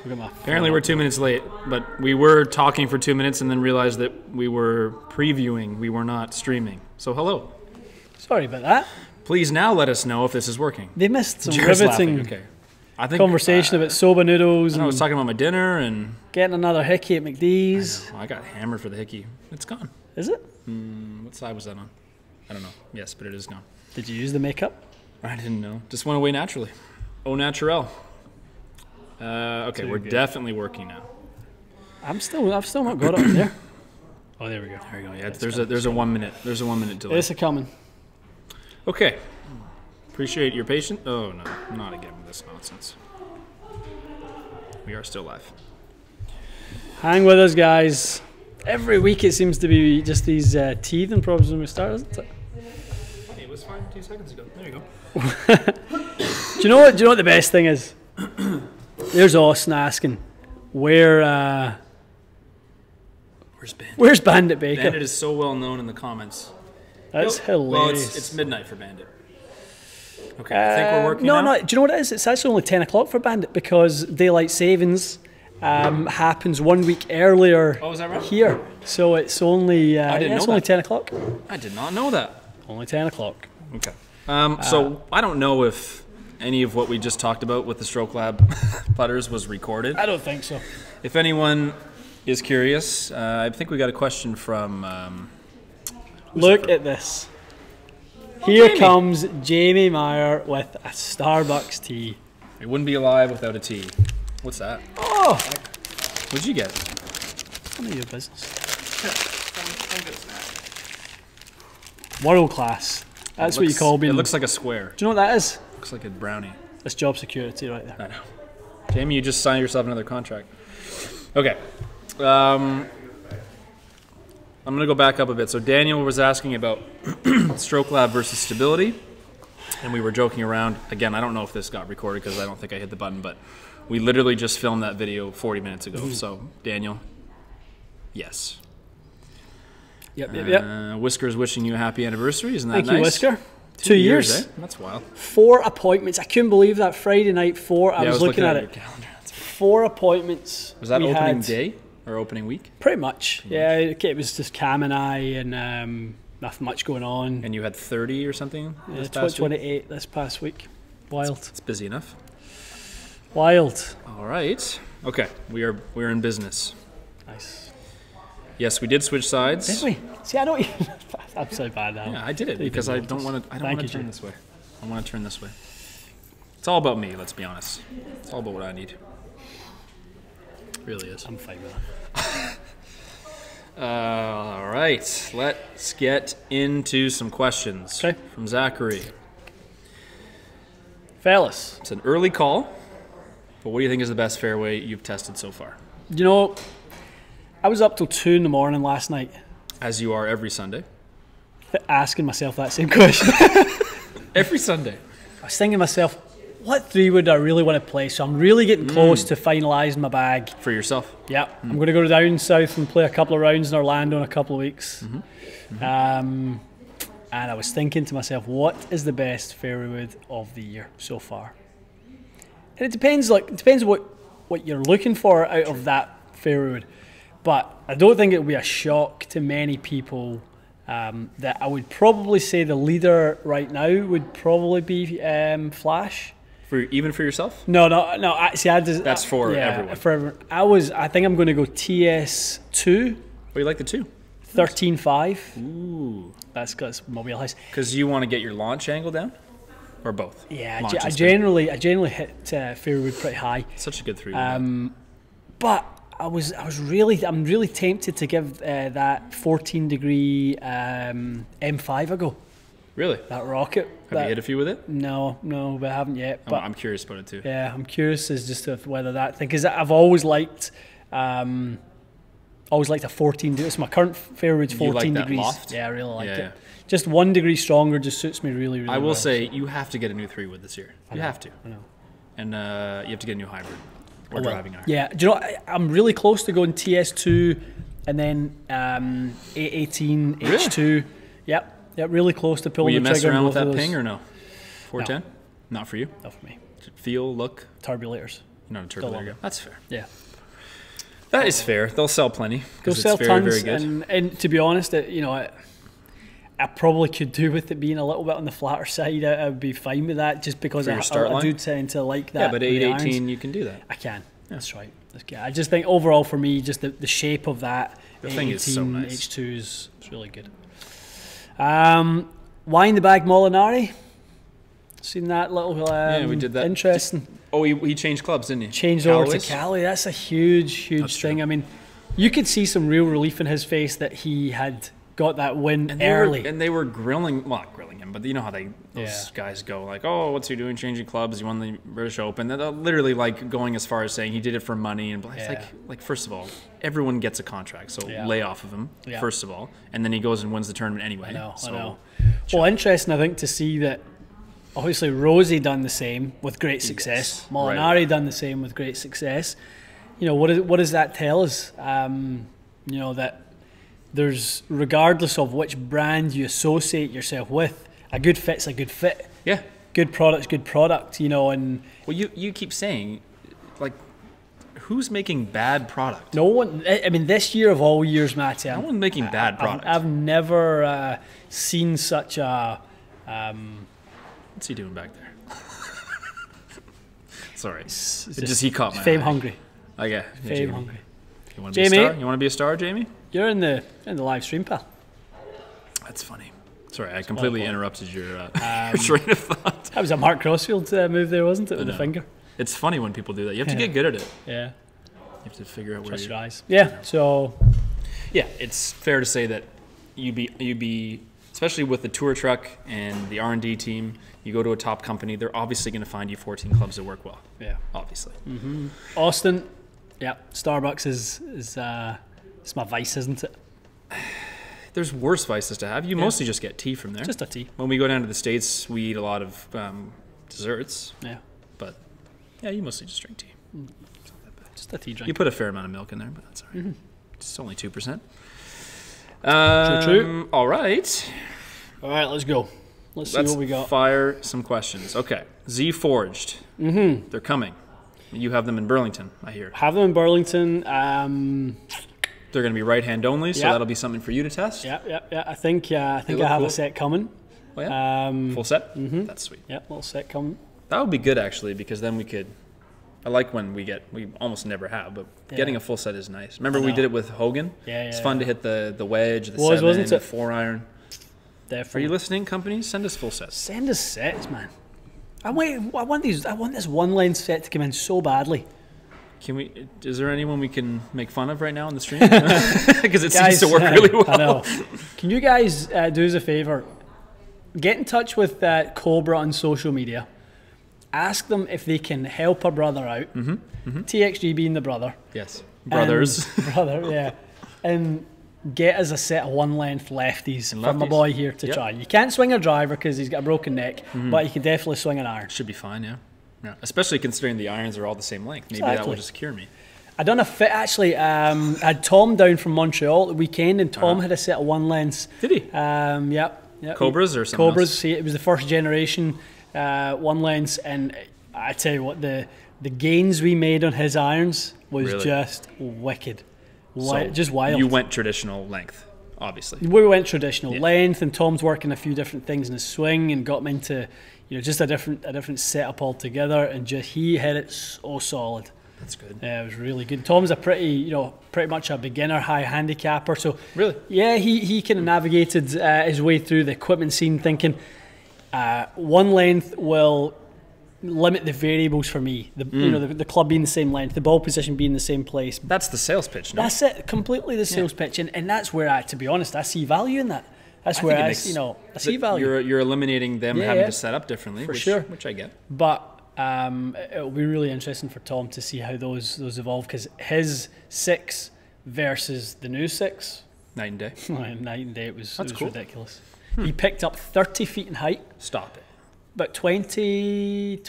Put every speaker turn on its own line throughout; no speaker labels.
Apparently we're 2 minutes late, but we were talking for 2 minutes and then realized that we were previewing. We were not streaming. So hello.
Sorry about that.
Please now let us know if this is working.
They missed some
Jared's
riveting
okay. I think,
conversation about soba noodles.
I was talking about my dinner and
getting another hickey at McD's.
I got hammered for the hickey. It's gone.
Is it?
What side was that on? I don't know. Yes, but it is gone.
Did you use the makeup?
I didn't know. Just went away naturally. Au naturel. Okay, we're definitely working now.
I've still not got it on there. Oh, there we go.
There we go. Yeah, there's a 1 minute. There's a 1 minute delay.
It's a coming.
Okay. Appreciate your patience. Oh no, not again with this nonsense. We are still live.
Hang with us, guys. Every week it seems to be just these teething problems when we start, isn't it?
Hey, it was fine 2 seconds ago. There you go.
Do you know what the best thing is? There's Austin asking, where's
Bandit?
Where's Bandit Baker?
Bandit is so well known in the comments.
That's hilarious.
Well, it's midnight for Bandit. Okay, I think we're working
No,
now.
do you know what it is? It's actually only 10 o'clock for Bandit because daylight savings happens 1 week earlier.
Oh, is that right?
Here. So it's only, it's only 10 o'clock.
I did not know that.
Only 10 o'clock.
Okay. So I don't know if any of what we just talked about with the Stroke Lab putters was recorded.
I don't think so.
If anyone is curious, I think we got a question from...
Look at this.
Oh,
Here
Jamie.
comes Jamie Meyer with a Starbucks tea.
It wouldn't be alive without a tea. What's that?
Oh!
What'd you get?
None of your business. World class. That's what you call being...
It looks like a square.
Do you know what that is?
Looks like a brownie.
That's job security right there.
I know. Jamie, you just signed yourself another contract. Okay. I'm going to go back up a bit. So Daniel was asking about Stroke Lab versus stability, and we were joking around. Again, I don't know if this got recorded because I don't think I hit the button, but we literally just filmed that video 40 minutes ago. So, Daniel, yes.
Yep.
Whisker's wishing you a happy anniversary. Isn't that
Thank
nice?
you, Whisker.
2
years.
Eh? That's wild.
4 appointments. I couldn't believe that. Friday night, 4. I was looking at
your
it.
calendar.
4 appointments.
Was that opening day or opening week?
Pretty much. Yeah, it was just Cam and I and nothing much going on.
And you had 30 or something this
Yeah,
past week?
28 this past week. Wild.
It's busy enough.
Wild.
All right. Okay, we're in business.
Nice.
Yes, we did switch sides.
Did we? See, I don't even... I'm so bad now.
Yeah, I did it because I don't want to. I don't want to turn this way. I want to turn this way. It's all about me. Let's be honest. It's all about what I need. It really is.
I'm fine with that.
All right. Let's get into some questions.
Okay.
From Zachary.
Fellas.
It's an early call, but what do you think is the best fairway you've tested so far?
You know, I was up till 2 in the morning last night.
As you are every Sunday.
Asking myself that same question.
Every Sunday.
I was thinking to myself, what 3 would I really want to play? So I'm really getting close to finalising my bag.
For yourself?
Yeah. I'm going to go down south and play a couple of rounds in Orlando in a couple of weeks. And I was thinking to myself, what is the best fairway wood of the year so far? And it depends what you're looking for out of that fairway wood. But I don't think it would be a shock to many people that I would probably say the leader right now would probably be Flash.
Even for yourself?
No. That's
for everyone.
For everyone. I think I'm going to go TS2.
Oh, you like the 2?
13.5.
Ooh.
That's my wheelhouse.
Because you want to get your launch angle down? Or both?
Yeah, I generally hit fairway wood pretty high.
Such a good 3.
But I'm really tempted to give that 14 degree M5 a go.
Really?
That rocket.
Have you hit a few with it?
No, but I haven't yet. But
I'm curious about it too.
Yeah, I'm curious as just to whether that thing, because I've always liked a 14 degree. It's my current fairway wood's 14
like that
degrees.
loft?
Yeah, I really like it.
Yeah.
Just 1 degree stronger just suits me really, really well.
I will say you have to get a new 3 wood this year. You have to.
I know.
And you have to get a new hybrid or driving iron.
Yeah, do you know I'm really close to going TS2 and then 818 H2.
Really?
Yep, really close to pulling
Will you
the
mess
trigger.
around with that ping or no? 410?
No.
Not for you?
Not for me.
Feel, look?
Turbulators.
You're not a turtle there. That's fair.
Yeah.
That is fair. They'll sell plenty
They'll
because
sell
it's very,
tons,
very good.
and to be honest, I probably could do with it being a little bit on the flatter side. I would be fine with that, just because I do tend to like that.
Yeah, but 818, you can do that.
I can. Yeah. That's right. I just think overall for me, just the shape of that.
The thing is so nice.
H2 is really good. Wine the Bag Molinari. Seen that little
yeah, we did that.
Interesting.
Oh, he changed clubs, didn't he?
Changed over to Cali. That's a huge thing.
True.
I mean, you could see some real relief in his face that he had got that win early.
They were grilling him, but you know how those guys go, like, oh, what's he doing changing clubs? He won the British Open. They're literally like going as far as saying he did it for money. And it's like, first of all, everyone gets a contract, so lay off of him, first of all. And then he goes and wins the tournament anyway. I know.
Well, interesting, I think, to see that obviously Rosie done the same with great success. Yes, Molinari done the same with great success. What does that tell us? That there's, regardless of which brand you associate yourself with, a good fit's a good fit.
Yeah.
Good product's good product, and...
Well, you keep saying, like, who's making bad product?
No one. I mean, this year of all years, Matty,
no one's making bad product.
I've never seen such a...
What's he doing back there? Sorry. He caught my eye.
Fame hungry.
Oh, yeah.
Fame hungry.
You want to be a star? You want to be a star, Jamie?
You're in the live stream, pal.
That's funny. Sorry, I completely interrupted your train of thought.
That was a Mark Crossfield move there, wasn't it, with the finger?
It's funny when people do that. You have to get good at it.
Yeah.
You have to figure out where
your eyes. Yeah. So.
Yeah, it's fair to say that you'd be, especially with the tour truck and the R&D team. You go to a top company, they're obviously going to find you 14 clubs that work well.
Yeah.
Obviously.
Mm-hmm. Austin. Yeah. Starbucks is it's my vice, isn't it?
There's worse vices to have. You mostly just get tea from there.
Just a tea.
When we go down to the States, we eat a lot of desserts.
Yeah.
But, yeah, you mostly just drink tea.
It's not that bad. Just a tea drink.
You put a fair amount of milk in there, but that's all right. Mm-hmm. It's only 2%.
True.
All right.
All right, let's go. Let's see what we got.
Fire some questions. Okay. Z Forged. Mm-hmm. They're coming. You have them in Burlington, I hear.
Have them in Burlington.
They're going to be right-hand only, so that'll be something for you to test.
Yeah. I think I have a set coming.
Oh, yeah? Full set?
Mm-hmm.
That's sweet.
Yeah, little set coming.
That would be good, actually, because then we could... I like when we almost never have, but getting a full set is nice. Remember we did it with Hogan?
Yeah.
It's fun to hit the wedge, the 7,
wasn't
the
it?
4-iron.
Definitely.
Are you listening, companies? Send us full sets.
Send us sets, man. I want this one lens set to come in so badly.
Can we? Is there anyone we can make fun of right now on the stream? Because it seems to work really well.
I know. Can you guys do us a favor? Get in touch with Cobra on social media. Ask them if they can help a brother out. Mm-hmm. Mm-hmm. TXG being the brother.
Yes. Brothers.
Brother, yeah. And get us a set of one-length lefties from my boy here to try. You can't swing a driver because he's got a broken neck, but you can definitely swing an iron.
Should be fine, yeah. Especially considering the irons are all the same length. Maybe that will just cure me.
I done a fit, actually. I had Tom down from Montreal the weekend, and Tom had a set of one-lengths.
Did he?
Yep.
Cobras or something
Cobras.
else?
See, it was the first generation one-lengths, and I tell you what, the gains we made on his irons was just wicked. Just wild.
You went traditional length, obviously.
We went traditional length, and Tom's working a few different things in his swing and got him into just a different setup altogether, and he hit it so solid.
That's good.
Yeah, it was really good. Tom's a pretty much a beginner high handicapper, so
really,
yeah, he kind of navigated his way through the equipment scene, thinking one length will limit the variables for me. The club being the same length, the ball position being the same place.
That's the sales pitch, no?
That's it, completely the sales pitch, and that's where to be honest, I see value in that. That's where I see value.
You're eliminating them having to set up differently, which I get.
But it'll be really interesting for Tom to see how those evolve, because his 6 versus the new 6,
night and day.
Night and day. It was
cool.
ridiculous. He picked up 30 feet in height.
Stop it.
About 20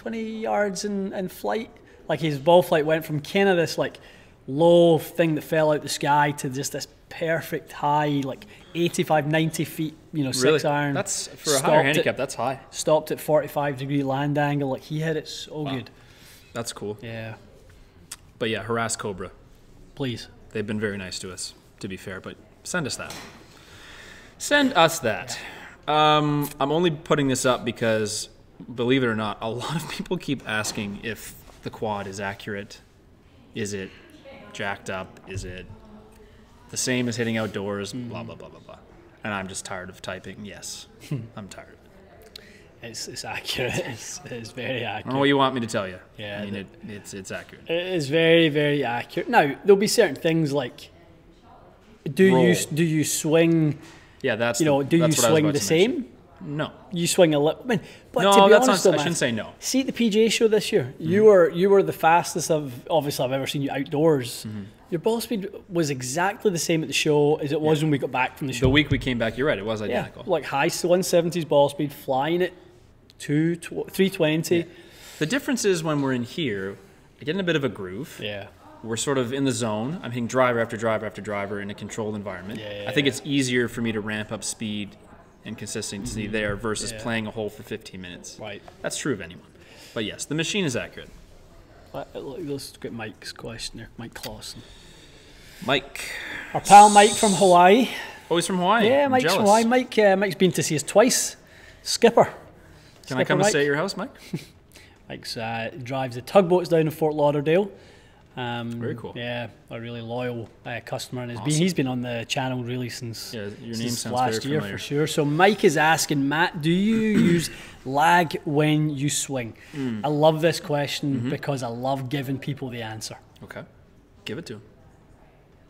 yards in flight. Like his ball flight went from kind of this like low thing that fell out the sky to just this perfect high, like 85, 90 feet, 6 iron.
That's for a higher handicap, that's high.
Stopped at 45-degree land angle. Like he hit it so good.
That's cool.
Yeah.
But yeah, harass Cobra.
Please.
They've been very nice to us, to be fair, but send us that. Send us that. I'm only putting this up because, believe it or not, a lot of people keep asking if the quad is accurate. Is it jacked up? Is it the same as hitting outdoors? Blah, blah, blah, blah, blah. And I'm just tired of typing yes. I'm tired of it.
It's accurate. It's very accurate.
I don't know what you want me to tell you.
Yeah,
I mean, it's accurate.
It is very, very accurate. Now, there'll be certain things like, do you swing?
Yeah, that's
do you swing the same?
Mention. No.
You swing a little. I mean, but
no,
to be
that's
honest,
not. I shouldn't say no.
See at the PGA show this year, you were the fastest I've ever seen you outdoors. Your ball speed was exactly the same at the show as it was when we got back from the show.
The week we came back, you're right, it was identical.
Yeah, like high 170s ball speed, flying it 320.
Yeah. The difference is when we're in here, I get in a bit of a groove.
Yeah.
We're sort of in the zone. I'm hitting driver after driver after driver in a controlled environment. I think it's easier for me to ramp up speed and consistency there versus playing a hole for 15 minutes.
Right.
That's true of anyone. But yes, the machine is accurate.
Let's get Mike's question there. Mike Clausen.
Mike.
Our pal Mike from Hawaii.
Oh, he's from Hawaii.
Yeah, Mike's from Hawaii. Mike's been to see us twice. Skipper.
Can I come and stay at your house, Mike?
Mike's drives the tugboats down in Fort Lauderdale.
Very cool.
Yeah, a really loyal customer, and he's been on the channel really since
your name sounds
last
very
year
familiar.
for sure. So Mike is asking, Matt, do you use lag when you swing? I love this question because I love giving people the answer.
Okay, give it to him.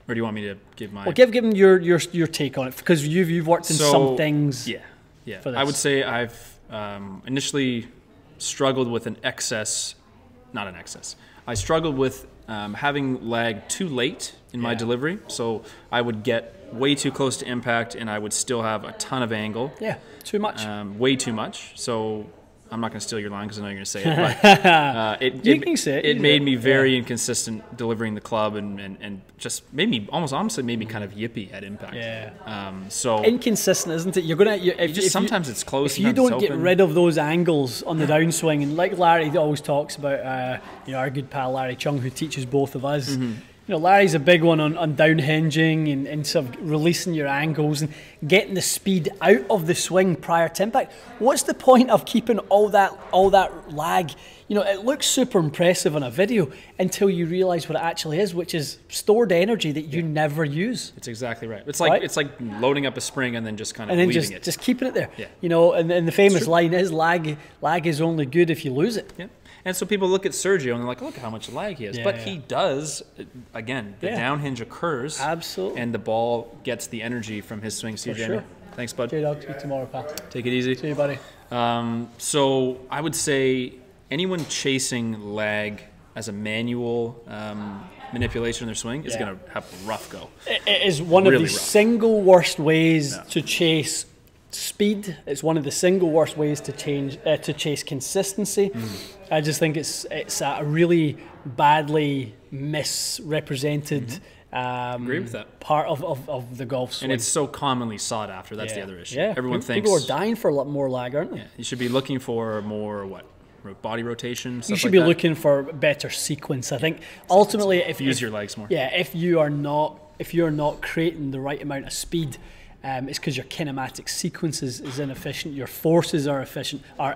Or do you want me to give my?
Well, give him your take on it because you've worked in some things.
Yeah. I would say I've initially struggled with not an excess. I struggled with having lag too late in my delivery, so I would get way too close to impact and I would still have a ton of angle.
Yeah, too much.
Way too much. So I'm not going to steal your line because I know you're going to say it, but
you can say it.
It made me very inconsistent delivering the club and just made me kind of yippy at impact.
Yeah.
So
inconsistent, isn't it? You're gonna
sometimes it's close.
If you don't get rid of those angles on the downswing, and like Larry always talks about, our good pal Larry Chung, who teaches both of us. Larry's a big one on downhinging and sort of releasing your angles and getting the speed out of the swing prior to impact. What's the point of keeping all that lag? It looks super impressive on a video until you realize what it actually is, which is stored energy that you never use.
It's exactly right. It's like loading up a spring and then just kind of leaving it.
Just keeping it there.
Yeah.
And the famous line is lag is only good if you lose it.
Yeah. And so people look at Sergio and they're like, look how much lag he has. But he does, again, the downhinge occurs.
Absolutely.
And the ball gets the energy from his swing. See you, Jamie.
Sure.
Thanks, bud.
J-Dog, see you tomorrow, pal.
Take it easy.
See you, buddy.
So I would say anyone chasing lag as a manual manipulation in their swing is going to have a rough go.
It is one of the single worst ways to chase speed. It's one of the single worst ways to chase consistency. I just think it's a really badly misrepresented
agree with that.
part of the golf swing.
And it's so commonly sought after. That's the other issue.
Yeah,
everyone thinks
people are dying for a lot more lag, aren't they?
Yeah, you should be looking for more body rotation.
You should be looking for better sequence. I think ultimately, if
your legs more.
Yeah, if you're not creating the right amount of speed. It's because your kinematic sequence is inefficient. Your forces are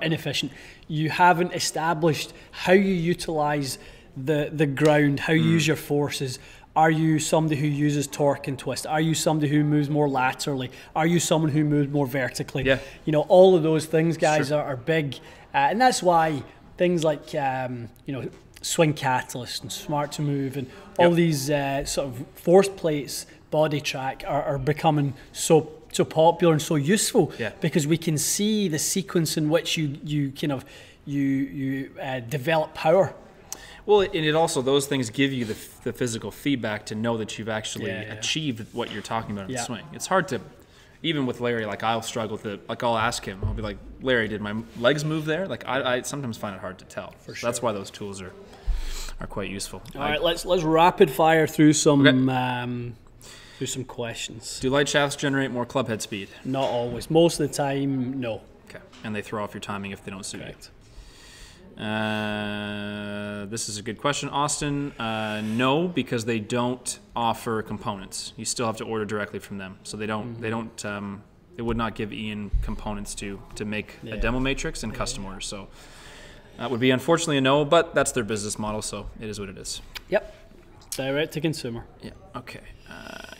inefficient. You haven't established how you utilize the ground, how you use your forces. Are you somebody who uses torque and twist? Are you somebody who moves more laterally? Are you someone who moves more vertically?
Yeah.
All of those things, guys, are big, and that's why things like swing catalyst and smart to move and all these sort of force plates. Body track are becoming so popular and so useful because we can see the sequence in which you develop power.
Well, and it also, those things give you the physical feedback to know that you've actually achieved what you're talking about in the swing. It's hard to, even with Larry, I'll struggle to, I'll ask him, I'll be like, Larry, did my legs move there? I sometimes find it hard to tell. For sure. That's why those tools are quite useful.
All right, let's rapid fire through some some questions.
Do light shafts generate more club head speed?
Not always. Most of the time, no.
Okay. And they throw off your timing if they don't suit you. This is a good question, Austin. No, because they don't offer components. You still have to order directly from them. So they don't. They would not give Ian components to make a demo matrix and custom orders. So that would be unfortunately a no. But that's their business model, so it is what it is.
Yep. Direct to consumer.
Yeah. Okay.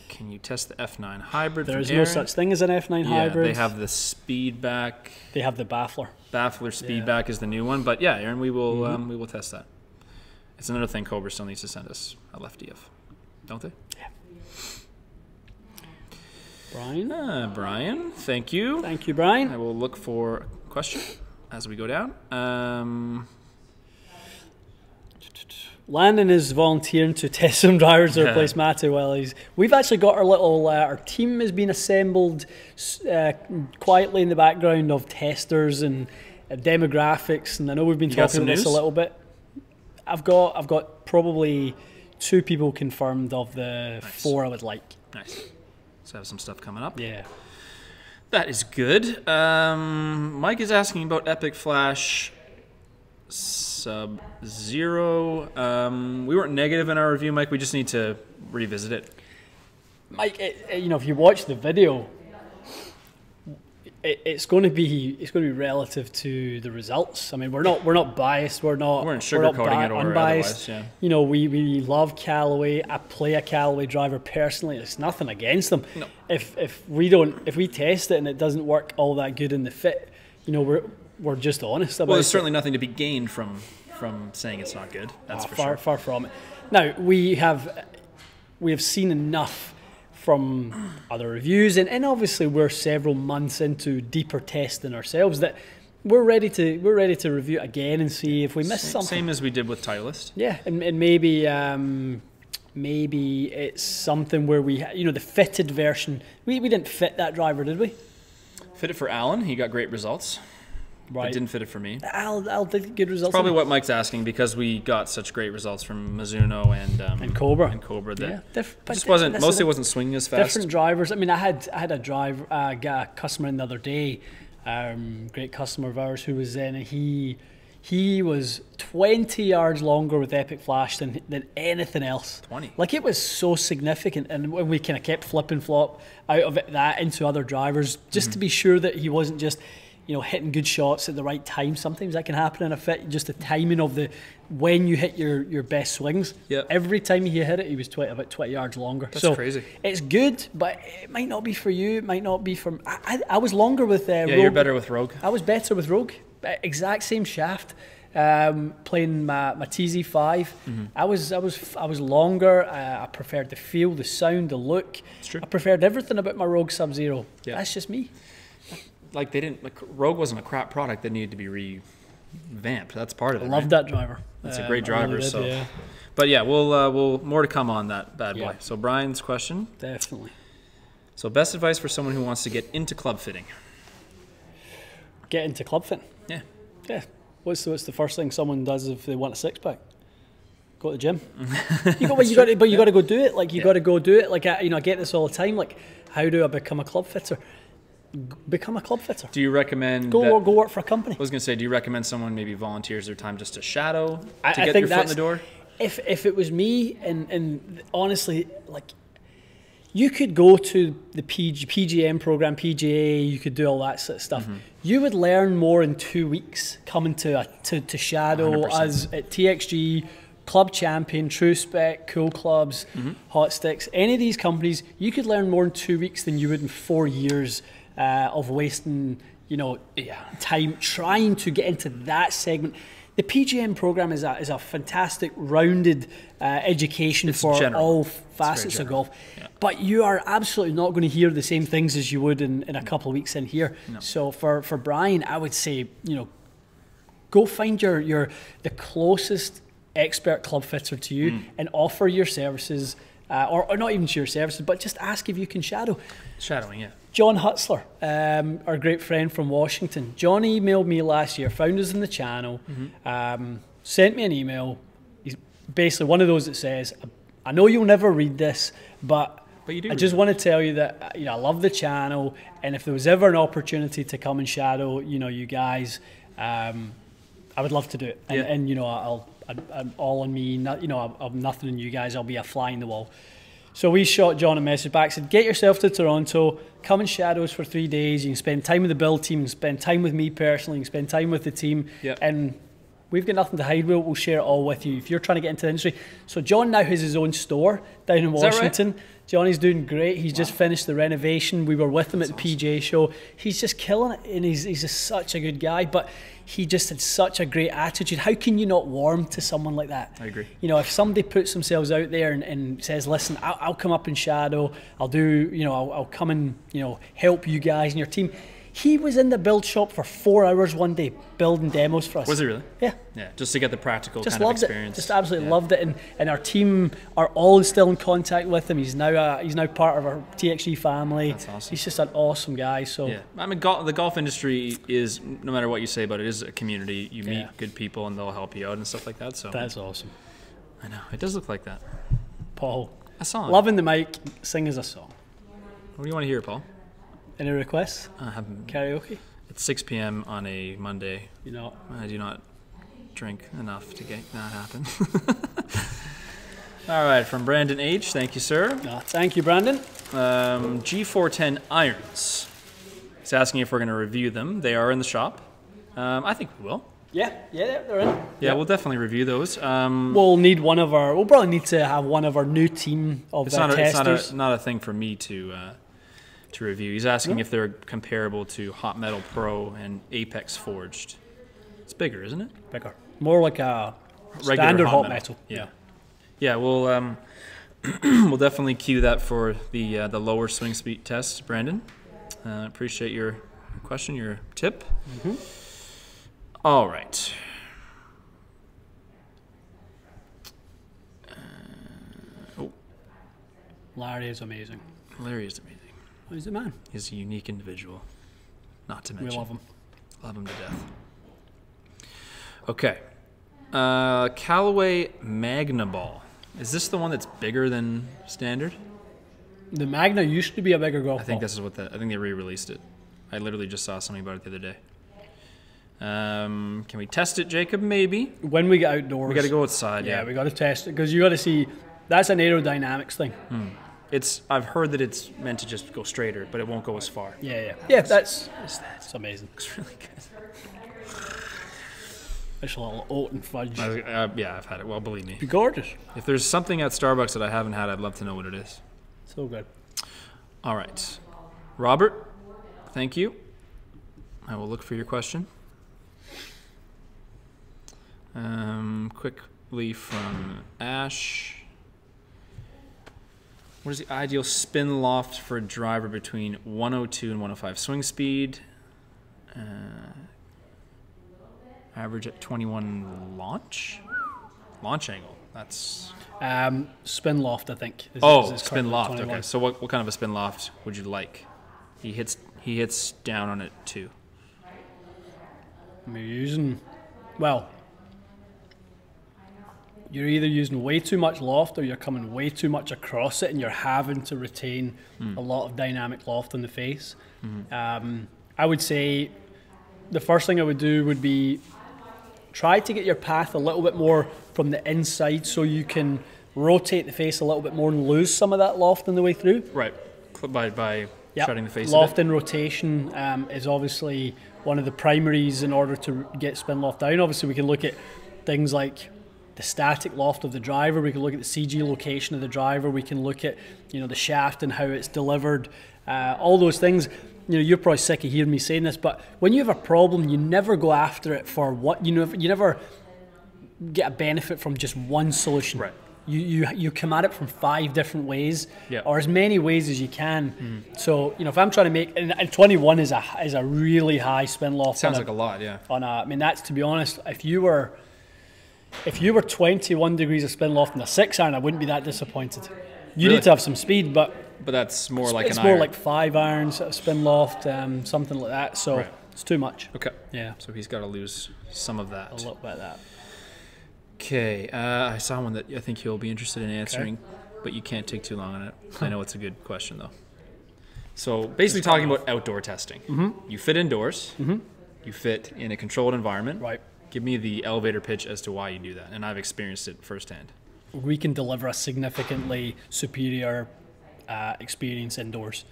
Can you test the F9 hybrid?
There is no such thing as an F9 hybrid.
They have the speed back.
They have the baffler.
Baffler speed back is the new one, but yeah, Aaron, we will test that. It's another thing Cobra still needs to send us a lefty of, don't they?
Yeah. Brian.
Brian, thank you.
Thank you, Brian.
I will look for a question as we go down.
Landon is volunteering to test some drivers to replace Matty Willies. We've actually got our little, our team has been assembled quietly in the background of testers and demographics, and I know we've been talking about this a little bit. I've got probably 2 people confirmed of the 4 I would like.
Nice. So I have some stuff coming up.
Yeah.
That is good. Mike is asking about Epic Flash Sub-Zero. We weren't negative in our review, Mike. We just need to revisit it.
Mike, if you watch the video, it's going to be relative to the results. I mean, we're not biased. We're not
sugarcoating it or
unbiased.
Otherwise,
yeah. We love Callaway. I play a Callaway driver personally. It's nothing against them.
No.
If we test it and it doesn't work all that good in the fit, we're just honest about it.
Well, there's certainly nothing to be gained from saying it's not good. That's for sure.
Far from it. Now we have seen enough from other reviews, and obviously we're several months into deeper testing ourselves that we're ready to review it again and see if we missed something.
Same as we did with Titleist.
Yeah, and maybe it's something where the fitted version. We didn't fit that driver, did we?
Fit it for Alan. He got great results.
Right.
It didn't fit it for me.
Al did good results.
That's probably what Mike's asking, because we got such great results from Mizuno and
Cobra.
That
Yeah,
mostly wasn't swinging as fast.
Different drivers. I mean, I had a driver, got a customer in the other day, great customer of ours who was in, and he was 20 yards longer with Epic Flash than anything else.
20.
Like, it was so significant, and when we kind of kept flip and flop out of that into other drivers, just to be sure that he wasn't just hitting good shots at the right time. Sometimes that can happen in a fit, just the timing of when you hit your best swings.
Yep.
Every time he hit it, he was about 20 yards longer.
That's crazy.
It's good, but it might not be for you. It might not be for... I was longer with Rogue.
You're better with Rogue.
I was better with Rogue. Exact same shaft. Playing my TZ5. I was longer. I preferred the feel, the sound, the look.
It's true.
I preferred everything about my Rogue Sub-Zero.
Yeah.
That's just me.
Rogue wasn't a crap product that needed to be revamped. That's part of it.
I loved that driver.
It's a great driver.
Really did, yeah.
But yeah, we'll more to come on that bad boy.
Yeah.
So Brian's question.
Definitely.
So best advice for someone who wants to get into club fitting.
Get into club fitting.
Yeah.
Yeah. What's the first thing someone does if they want a 6-pack? Go to the gym. you got to go do it. Like, you got to go do it. Like, I get this all the time. Like, how do I become a club fitter? Become a club fitter.
Do you recommend
go work for a company?
I was going to say, do you recommend someone maybe volunteers their time just to shadow
I
get
think
your foot in the door?
If it was me, and honestly, like, you could go to the PGM program, PGA, you could do all that sort of stuff. You would learn more in 2 weeks coming to shadow
100%.
us at TXG, Club Champion, True Spec, Cool Clubs, Hot Sticks. Any of these companies, you could learn more in 2 weeks than you would in 4 years of wasting, time trying to get into that segment. The PGM program is a fantastic, rounded education for
general.
all facets of golf.
Yeah.
But you are absolutely not going to hear the same things as you would in a couple of weeks in here.
No.
So for Brian, I would say, go find the closest expert club fitter to you and offer your services, or not even your services, but just ask if you can shadow.
Shadowing, yeah.
John Hutzler, our great friend from Washington. John emailed me last year, found us in the channel, sent me an email. He's basically one of those that says, I know you'll never read this, but
you do
I just want to tell you that I love the channel, and if there was ever an opportunity to come and shadow, you guys, I would love to do it. And you know, I'm all on me. Not, you know, I'm nothing on you guys. I'll be a fly in the wall. So we shot John a message back, said, get yourself to Toronto, come in shadows for 3 days. You can spend time with the build team, spend time with me personally, you can spend time with the team.
Yep.
And we've got nothing to hide. We'll share it all with you if you're trying to get into the industry. So John now has his own store down in Washington. Right? Johnny's doing great. He's just finished the renovation. We were with him at the PJ show. He's just killing it, and he's just such a good guy. But he just had such a great attitude. How can you not warm to someone like that?
I agree.
You know, if somebody puts themselves out there and says, listen, I'll come up in shadow, I'll do, you know, I'll come and, you know, help you guys and your team. He was in the build shop for 4 hours one day building demos for us.
Was he really?
Yeah.
Yeah, just to get the practical
just
kind of
loved
experience.
It. Just absolutely loved it. And our team are all still in contact with him. He's now part of our TXG family.
That's awesome.
He's just an awesome guy. So
yeah, I mean, the golf industry is, no matter what you say about it, is a community. You meet good people and they'll help you out and stuff like that. So
that's awesome.
I know, it does look like that.
Paul,
a song.
Loving the mic, sing us a song.
What do you want to hear, Paul?
Any requests? Karaoke?
It's 6 p.m. on a Monday.
You know,
I do not drink enough to get that happen. All right, from Brandon H. Thank you, sir.
Thank you, Brandon.
G410 irons. He's asking if we're going to review them. They are in the shop. I think we will.
Yeah, they're in.
Yeah, we'll definitely review those.
We'll need we'll probably need to have one of our new team of testers.
It's not a thing for me to review. He's asking if they're comparable to Hot Metal Pro and Apex Forged. It's bigger, isn't it?
Bigger. More like a
regular
standard hot metal.
Yeah, we'll we'll definitely cue that for the lower swing speed test, Brandon. Appreciate your question, your tip.
Mm-hmm.
All right.
Larry is amazing.
Larry is amazing.
He's a man.
He's a unique individual, not to mention.
We love him.
Love him to death. Okay. Callaway Magna Ball. Is this the one that's bigger than standard?
The Magna used to be a bigger golf ball.
I think this is what I think they re-released it. I literally just saw something about it the other day. Can we test it, Jacob? Maybe.
When we get outdoors.
We got to go outside.
Yeah, we got to test it because you got to see. That's an aerodynamics thing.
I've heard that it's meant to just go straighter, but it won't go as far.
Yeah. That's amazing.
It's really good.
It's a little oat and fudge.
Yeah, I've had it. Well, believe me.
It'd be gorgeous.
If there's something at Starbucks that I haven't had, I'd love to know what it is.
So good.
All right. Robert, thank you. I will look for your question. Quickly from Ash. What is the ideal spin loft for a driver between 102 and 105 swing speed? Average at 21 launch? Launch angle. That's...
spin loft, I think.
Is spin loft. 21. Okay. So what kind of a spin loft would you like? He hits down on it too.
You're either using way too much loft or you're coming way too much across it and you're having to retain a lot of dynamic loft in the face. I would say the first thing I would do would be try to get your path a little bit more from the inside so you can rotate the face a little bit more and lose some of that loft on the way through.
Right, by shutting the face
loft in rotation is obviously one of the primaries in order to get spin loft down. Obviously we can look at things like the static loft of the driver, we can look at the CG location of the driver, we can look at the shaft and how it's delivered, all those things. You're probably sick of hearing me saying this, but when you have a problem, you never go after it for what you never get a benefit from just one solution.
Right.
You come at it from 5 different ways,
yeah,
or as many ways as you can. So if I'm trying to make, and 21 is a really high spin loft.
Sounds like a lot, yeah.
That's, to be honest, if you were 21 degrees of spin loft in a 6 iron, I wouldn't be that disappointed. You need to have some speed, but
that's more like
it's more like 5 irons spin loft, something like that. So it's too much.
Okay.
Yeah.
So he's got to lose some of that.
A little bit of that.
Okay. I saw one that I think he'll be interested in answering, but you can't take too long on it. I know it's a good question though. So basically talking about outdoor testing. You fit indoors. You fit in a controlled environment.
Right.
Give me the elevator pitch as to why you do that, and I've experienced it firsthand.
We can deliver a significantly superior experience indoors.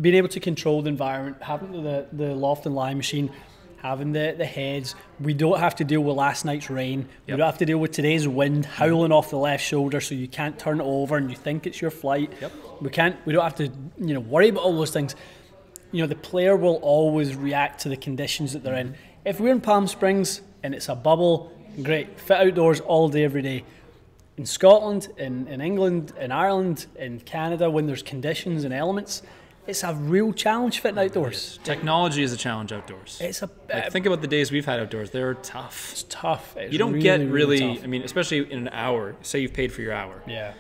Being able to control the environment, having the loft and lie machine, having the heads. We don't have to deal with last night's rain. We don't have to deal with today's wind howling off the left shoulder, so you can't turn it over and you think it's your flight. We don't have to worry about all those things. The player will always react to the conditions that they're in. If we're in Palm Springs and it's a bubble, great, fit outdoors all day, every day. In Scotland, in England, in Ireland, in Canada, when there's conditions and elements, it's a real challenge fitting outdoors.
Technology is a challenge outdoors. Think about the days we've had outdoors. They're tough.
It's tough.
You don't get really, I mean, especially in an hour, say you've paid for your hour.
Yeah.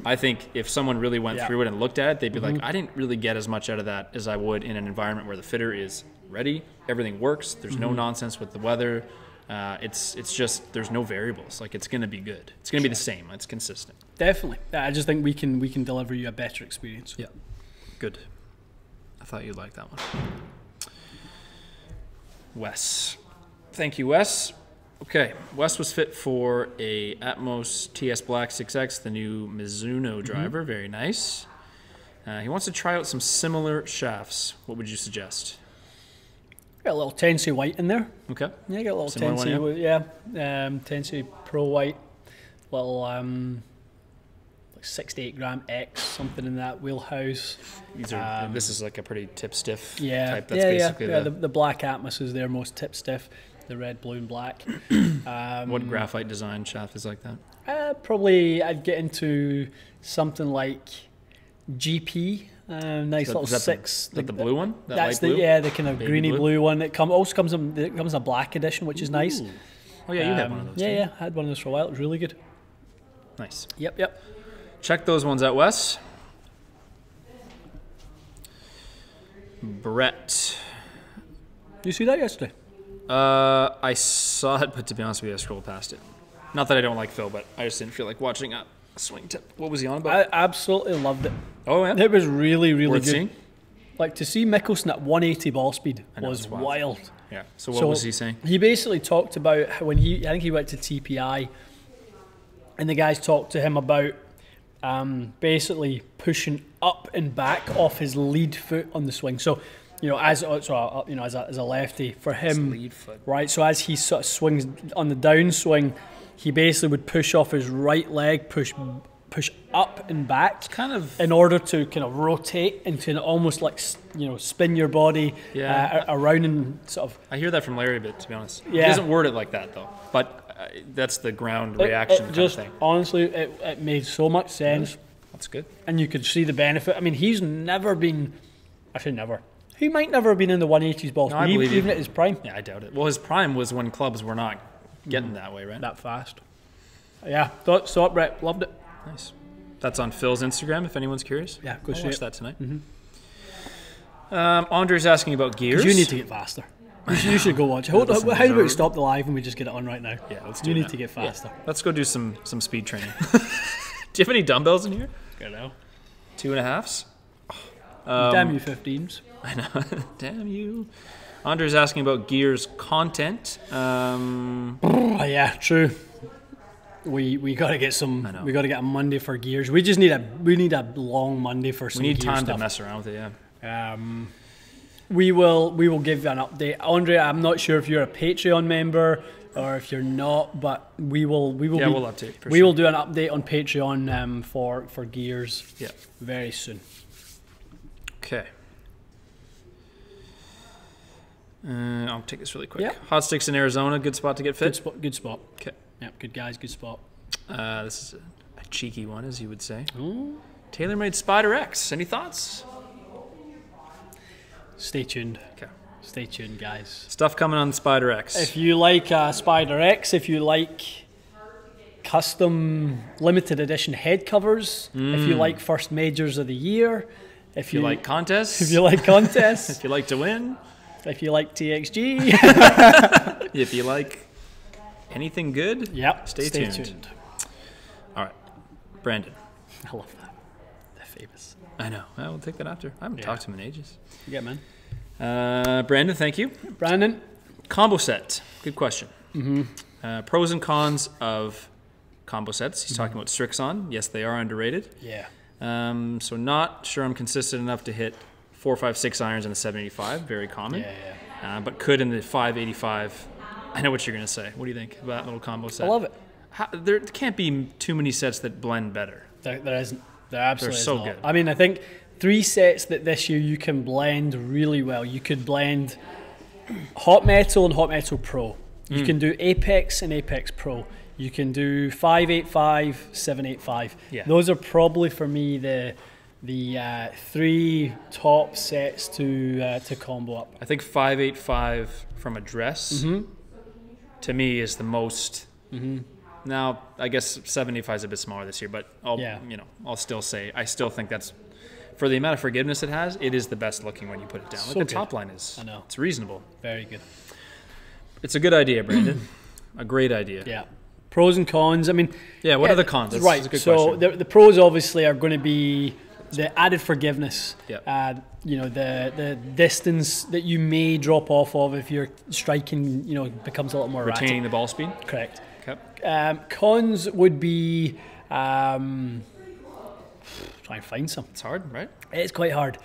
I think if someone really went through it and looked at it, they'd be like, I didn't really get as much out of that as I would in an environment where the fitter is ready, everything works, there's no nonsense with the weather. It's just, there's no variables. Like, it's going to be good. It's going to be the same. It's consistent.
Definitely. I just think we can deliver you a better experience.
Yeah. Good. I thought you'd like that one. Wes. Thank you, Wes. Okay. Wes was fit for a Atmos TS Black 6X, the new Mizuno driver. Very nice. He wants to try out some similar shafts. What would you suggest?
Got a little Tensei white in there.
Okay.
Yeah, got a little
Similar
Tensei.
one,
Tensei Pro white. Little like 68 gram X, something in that wheelhouse.
These are. This is like a pretty tip stiff type. That's
basically
basically
the black Atmos is their most tip stiff. The red, blue, and black.
What graphite design shaft is like that?
Probably I'd get into something like GP. Nice little six.
The blue one?
That's
light blue?
the kind of greeny blue one. It also comes in a black edition, which is nice.
Oh yeah, you had one of those.
Yeah, I had one of those for a while. It was really good.
Nice.
Yep.
Check those ones out, Wes. Brett.
You see that yesterday?
I saw it, but to be honest with you, I scrolled past it. Not that I don't like Phil, but I just didn't feel like watching a swing tip. What was he on about?
I absolutely loved it.
Oh, yeah?
It was really, really
Worth
good.
seeing?
Like, to see Mickelson at 180 ball speed was
it's
wild.
Yeah. So what was he saying?
He basically talked about how when I think he went to TPI, and the guys talked to him about basically pushing up and back off his lead foot on the swing. So, as a lefty, for him,
lead foot.
right? So as he sort of swings on the downswing, he basically would push off his right leg, push up and back,
kind of
in order to kind of rotate and to almost like spin your body around and sort of.
I hear that from Larry a bit, to be honest.
Yeah.
He doesn't word it like that though, but that's the ground reaction kind of thing.
Honestly, it made so much sense.
Really? That's good.
And you could see the benefit. I mean, he's never been. Actually, never. He might never have been in the 180s ball speed, even at his prime.
Yeah, I doubt it. Well, his prime was when clubs were not getting that way, right?
That fast. Yeah, saw it, Brett. Loved it.
Nice. That's on Phil's Instagram, if anyone's curious.
Yeah, go
I'll
see
watch
it.
that tonight. Andre's asking about gears.
You need to get faster. You should go watch. How about we stop the live and we just get it on right now?
Yeah, let's do it.
You need
now.
to get faster.
Yeah. Let's go do some speed training. Do you have any dumbbells in here?
I know.
2.5s?
Damn you, 15s.
I know. Damn you. Andre's asking about gears content.
Yeah, true. We got to get some. We got to get a Monday for gears. We just need a long Monday for some.
We need
gear
time
stuff.
to mess around with it. Yeah.
We will give you an update, Andre. I'm not sure if you're a Patreon member or if you're not, but we will.
Yeah, we'll update.
We will do an update on Patreon for gears.
Yeah.
Very soon.
Okay. I'll take this really quick.
Yeah.
Hot sticks in Arizona, good spot to get fit.
Good spot.
Okay.
Yeah, good guys, good spot.
This is a cheeky one, as you would say.
Ooh.
TaylorMade Spider X. Any thoughts?
Stay tuned.
Okay.
Stay tuned, guys.
Stuff coming on Spider X.
If you like Spider X, if you like custom limited edition head covers, if you like first majors of the year, if you
like contests,
if you like contests,
if you like to win,
if you like TXG,
if you like anything good,
yep,
stay tuned. All right, Brandon.
I love that. They're famous.
I know. We'll take that after. I haven't talked to him in ages.
Yeah, man.
Brandon, thank you.
Brandon.
Combo set. Good question. Pros and cons of combo sets. He's talking about Strixon. Yes, they are underrated.
Yeah.
So not sure I'm consistent enough to hit 4, 5, 6 irons in the 785. Very common.
Yeah.
But could in the 585. I know what you're going to say. What do you think about that little combo set?
I love it.
There can't be too many sets that blend better.
There isn't. There absolutely
They're so
is not.
good.
I mean, I think 3 sets that this year you can blend really well. You could blend Hot Metal and Hot Metal Pro. You can do Apex and Apex Pro. You can do 585, 785.
Yeah.
Those are probably for me the 3 top sets to combo up.
I think 585 from a dress to me is the most. Now I guess 785 is a bit smaller this year, but I'll still say I still think that's, for the amount of forgiveness it has, it is the best looking when you put it down.
So
the
good.
top line is.
I know.
It's reasonable.
Very good.
It's a good idea, Brandon. A great idea.
Yeah. Pros and cons. I mean,
what are the cons? That's
right.
a good
so
question.
the pros obviously are going to be the added forgiveness.
Yeah.
The distance that you may drop off of if you're striking, becomes a little more
Retaining the ball speed.
Correct.
Okay.
Cons would be try and find some.
It's hard, right?
It's quite hard.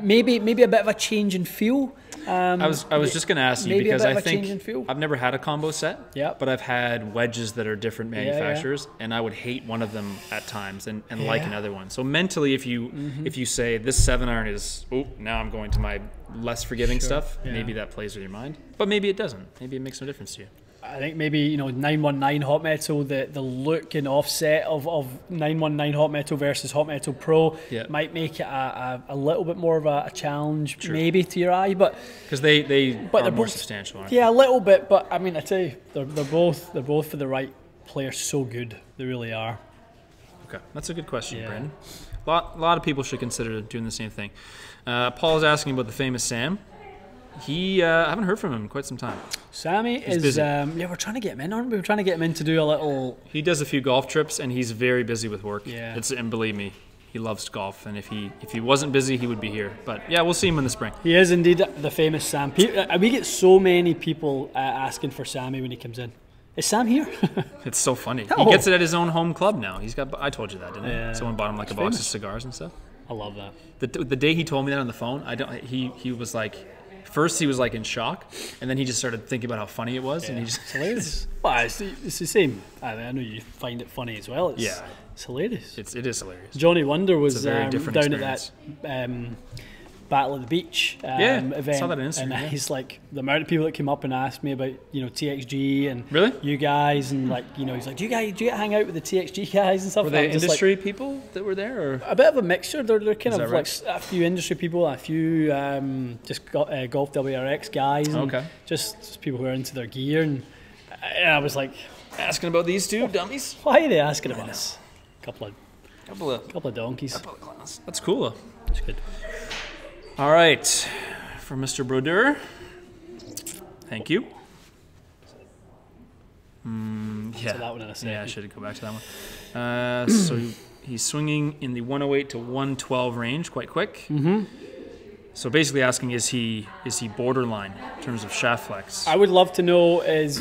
Maybe a bit of a change in feel.
I was just going to ask you
maybe a
because
bit of
I
a change in
think
feel.
I've never had a combo set,
Yeah.
but I've had wedges that are different manufacturers, and I would hate one of them at times and like another one. So mentally, if you say this 7-iron is, now I'm going to my less forgiving stuff, maybe that plays with your mind, but maybe it doesn't. Maybe it makes no difference to you.
I think maybe 919 Hot Metal, the look and offset of 919 Hot Metal versus Hot Metal Pro might make it a little bit more of a challenge, maybe to your eye, but
because they are more
both
substantial, aren't
a little bit. But I mean, I tell you, they're both for the right player. So good, they really are.
Okay, that's a good question, Brandon. A lot of people should consider doing the same thing. Paul's asking about the famous Sam. I haven't heard from him in quite some time.
Sammy is
busy.
We're trying to get him in, aren't we? We're trying to get him in to do a little.
He does a few golf trips, and he's very busy with work.
Yeah.
And believe me, he loves golf. And if he wasn't busy, he would be here. But yeah, we'll see him in the spring.
He is indeed the famous Sam. We get so many people asking for Sammy when he comes in. Is Sam here?
It's so funny.
No.
He gets it at his own home club now. I told you that, didn't
Yeah.
I? Someone bought him like a box of cigars and stuff.
I love that.
The day he told me that on the phone, he was like. First, he was like in shock, and then he just started thinking about how funny it was, and he just
hilarious. Well, it's the same. I know you find it funny as well. It's hilarious.
It is hilarious.
Johnny Wonder was
a very different
down
experience.
at that Battle of the Beach event,
saw that on Instagram,
and he's like, the amount of people that came up and asked me about TXG and
really
you guys, and he's like, do you get to hang out with the TXG guys and stuff?
Were they industry people that were there, or
a bit of a mixture? They're kind of
right?
like a few industry people, a few just golf WRX guys, and just people who are into their gear, and I was like,
asking about these two dummies.
Why are they asking about us? Couple of donkeys.
Couple of clowns. That's cool though.
That's good.
All right, for Mr. Brodeur, thank you.
So that one in a second.
Yeah, I should go back to that one. So he's swinging in the 108 to 112 range, quite quick. Mm-hmm. So basically asking, is he borderline in terms of shaft flex?
I would love to know and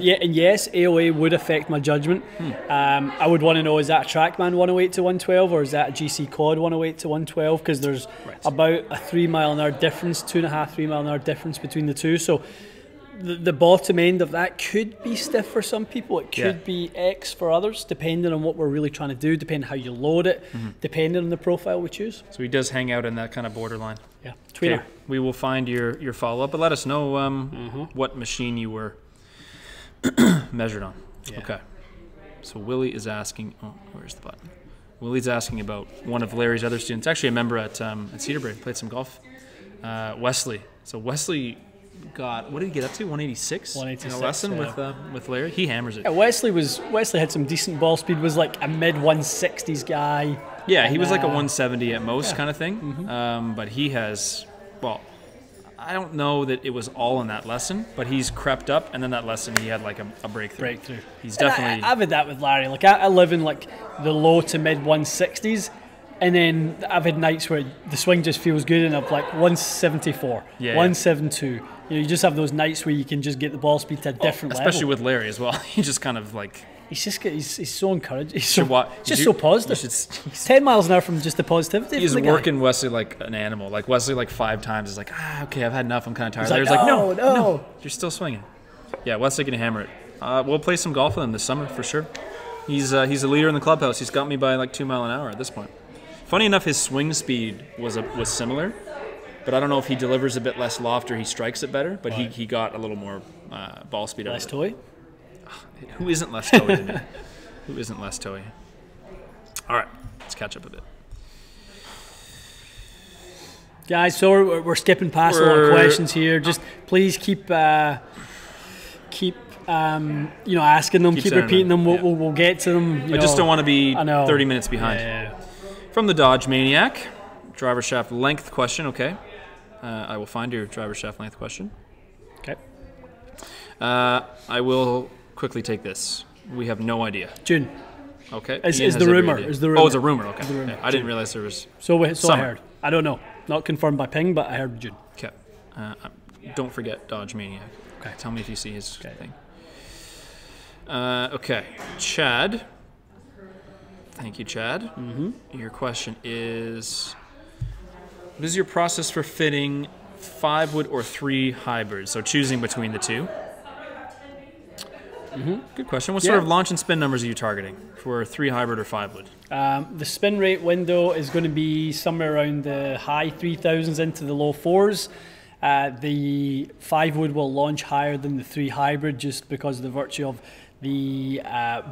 yes, AOA would affect my judgment. I would want to know, is that a Trackman 108 to 112 or is that a GC Quad 108 to 112? Because there's about a 3 mile an hour difference, 2.5, 3 mile an hour difference between the two. So the bottom end of that could be stiff for some people. It could be X for others, depending on what we're really trying to do, depending on how you load it, depending on the profile we choose.
So he does hang out in that kind of borderline.
Yeah, tweener.
Okay, we will find your follow-up, but let us know what machine you were measured on.
Yeah.
Okay. So Willie is asking, where's the button? Willie's asking about one of Larry's other students, actually a member at Cedarbrae, played some golf, Wesley. So Wesley got, what did he get up to? 186 in a lesson with Larry. He hammers it.
Yeah, Wesley had some decent ball speed. Was like a mid 160s guy.
Yeah, he was like a 170 at most kind of thing. But he has, I don't know that it was all in that lesson, but he's crept up, and then that lesson he had like a breakthrough. He's definitely.
I've had that with Larry. Like I live in like the low to mid 160s. And then I've had nights where the swing just feels good, and I'm like 174, 172, You just have those nights where you can just get the ball speed to a different
especially
level.
with Larry as well. He just kind of like
He's so encouraging. He's
so
positive. 10 miles an hour from just the positivity.
He's working Wesley like an animal. Like Wesley, like 5 times is like, okay, I've had enough. I'm kind of tired.
He's
Larry's
like,
like, no, you're still swinging. Yeah, Wesley can hammer it. We'll play some golf with him this summer for sure. He's a leader in the clubhouse. He's got me by like 2 miles an hour at this point. Funny enough, his swing speed was similar, but I don't know if he delivers a bit less loft or he strikes it better. But he got a little more ball speed out of it.
Less toy?
Who isn't less toey than me? Who isn't less toey? All right, let's catch up a bit.
Guys, so we're skipping past a lot of questions here. Just please keep asking them, keep repeating them. We'll get to them.
I just don't want to be 30 minutes behind.
Yeah.
From the Dodge Maniac, driver shaft length question. Okay, I will find your driver shaft length question.
Okay.
I will quickly take this. We have no idea.
June.
Okay.
Is the rumor?
Oh, it's a rumor. Okay. Yeah, I didn't realize there was.
So I heard. I don't know. Not confirmed by Ping, but I heard June.
Okay. Don't forget Dodge Maniac.
Okay.
Tell me if you see his thing. Okay. Chad. Thank you, Chad. Mm-hmm. Your question is: what is your process for fitting 5-wood or 3 hybrids? So choosing between the two. Mm-hmm. Good question. What sort of launch and spin numbers are you targeting for 3 hybrid or 5-wood?
The spin rate window is going to be somewhere around the high 3,000s into the low 4s. The 5-wood will launch higher than the 3 hybrid just because of the virtue of the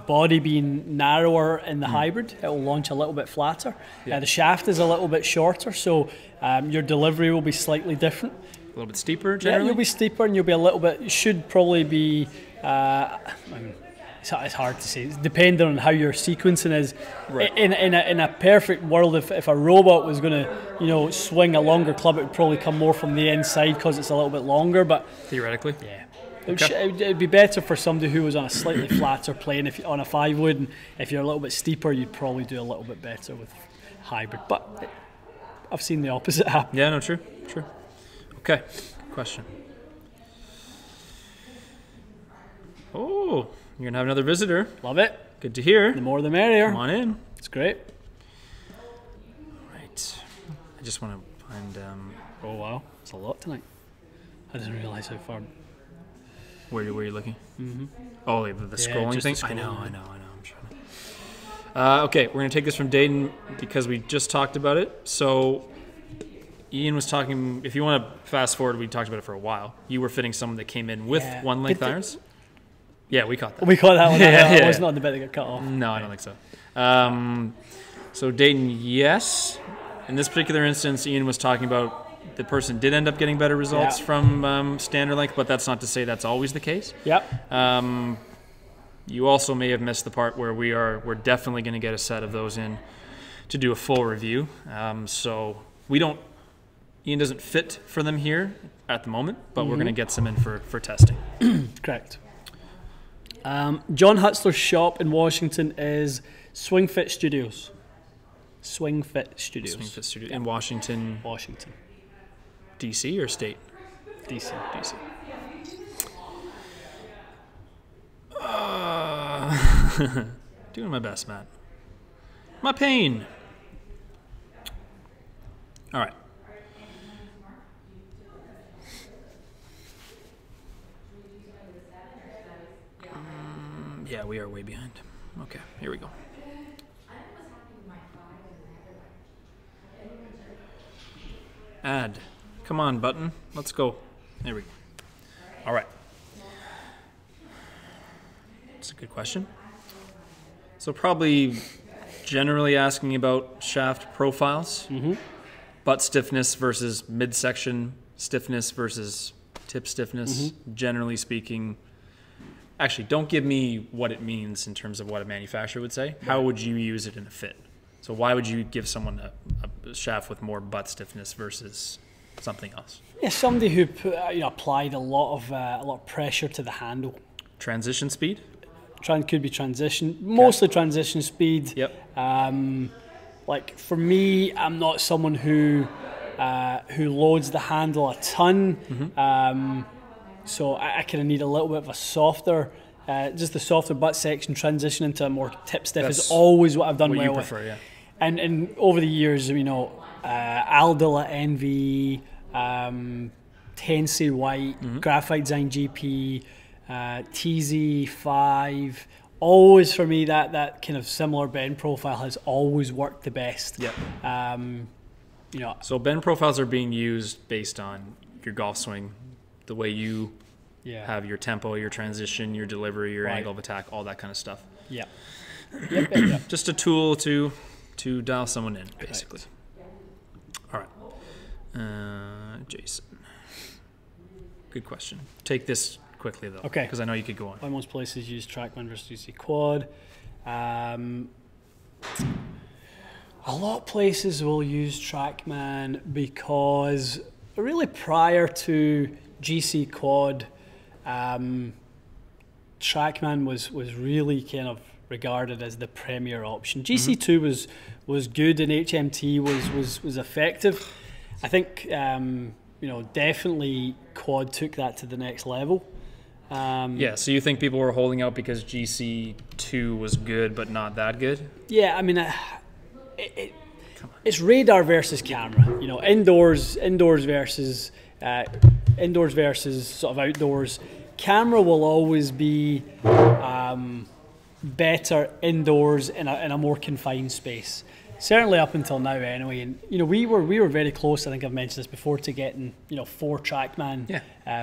body being narrower in the hybrid. It will launch a little bit flatter. The shaft is a little bit shorter, so your delivery will be slightly different.
A little bit steeper, generally?
Yeah, you'll be steeper and you'll be a little bit, should probably be, it's hard to say, depending on how your sequencing is. Right. In a perfect world, if a robot was going to, swing a longer club, it would probably come more from the inside because it's a little bit longer. But
theoretically?
Yeah. It'd be better for somebody who was on a slightly flatter plane on a 5-wood, and if you're a little bit steeper, you'd probably do a little bit better with hybrid. But I've seen the opposite happen.
Yeah, no, true. Okay, question. Oh, you're going to have another visitor.
Love it.
Good to hear.
The more the merrier.
Come on in.
It's great.
Right. I just want to find...
oh, wow. It's a lot tonight. I didn't realise how far...
Where are you looking?
Mm-hmm.
Oh, the scrolling thing?
I know.
I'm trying to... okay, we're going to take this from Dayton because we just talked about it. So... Ian was talking, if you want to fast forward, we talked about it for a while. You were fitting someone that came in with 1-length irons? Yeah, we caught that.
We caught that one. I was not in the bit that got cut off.
No, I don't think so. So Dayton, yes. In this particular instance, Ian was talking about the person did end up getting better results from standard length, but that's not to say that's always the case.
Yep.
You also may have missed the part where we're definitely going to get a set of those in to do a full review. So we don't... Ian doesn't fit for them here at the moment, but we're going to get some in for testing.
Correct. John Hutzler's shop in Washington is Swing Fit Studios. Swing Fit Studios.
In Washington.
Washington.
DC or state?
DC.
Doing my best, Matt. My pain. All right. Yeah, we are way behind. Okay, here we go. Add. Come on, button. Let's go. There we go. All right. That's a good question. So probably generally asking about shaft profiles, butt stiffness versus midsection stiffness versus tip stiffness, generally speaking. Actually, don't give me what it means in terms of what a manufacturer would say. How would you use it in a fit? So why would you give someone a shaft with more butt stiffness versus something else?
Yeah, somebody who applied a lot of pressure to the handle.
Transition speed?
Could be transition, mostly transition speed.
Yep.
Like for me, I'm not someone who who loads the handle a ton. So I kind of need a little bit of a softer, just the softer butt section. Transition into a more tip stiff is always what I've done well with.
Yeah.
And over the years, you know, Aldila NV, Tensei White, Graphite Design GP, TZ5. Always for me, that kind of similar bend profile has always worked the best.
Yeah.
You know,
so bend profiles are being used based on your golf swing, the way you have your tempo, your transition, your delivery, your angle of attack, all that kind of stuff.
Yeah.
Just a tool to dial someone in, basically. All right. Jason. Good question. Take this quickly, though.
Okay.
Because I know you could go on.
Why most places use Trackman versus UC Quad. A lot of places will use Trackman because really prior to GC Quad, Trackman was really kind of regarded as the premier option. GC2 was good and HMT was effective. I think you know, definitely Quad took that to the next level.
So you think people were holding out because GC2 was good but not that good?
Yeah, I mean, it's radar versus camera. You know, indoors versus sort of outdoors. Camera will always be better indoors in a more confined space. Certainly up until now, anyway. And you know, we were very close. I think I've mentioned this before, to getting 4 Trackman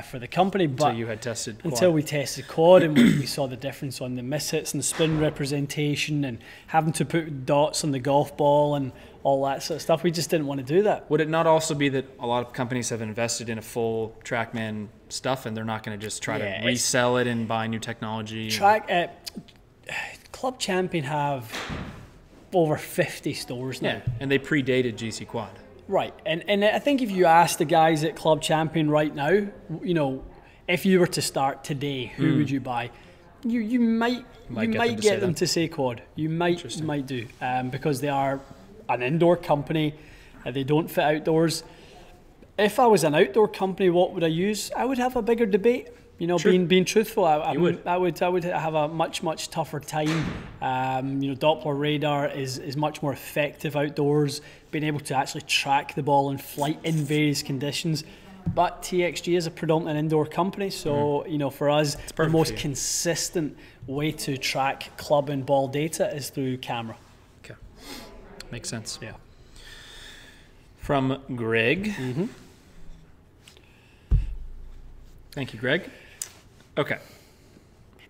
for the company. But
until you had tested quad.
Until we tested quad and we saw the difference on the miss hits and the spin representation and having to put dots on the golf ball and all that sort of stuff. We just didn't want to do that.
Would it not also be that a lot of companies have invested in a full Trackman stuff and they're not going to just try to resell it and buy new technology?
Club Champion have over 50 stores now.
Yeah, and they predated GC Quad.
Right, and I think if you ask the guys at Club Champion right now, you know, if you were to start today, who would you buy? You might get them to say Quad. You might do because they are an indoor company. They don't fit outdoors. If I was an outdoor company, what would I use? I would have a bigger debate. You know, being truthful, I would have a much tougher time. You know, Doppler radar is much more effective outdoors, being able to actually track the ball in flight in various conditions. But TXG is a predominant indoor company, so you know, for us, the most consistent way to track club and ball data is through camera.
Okay, makes sense.
Yeah.
From Greg. Thank you, Greg. Okay.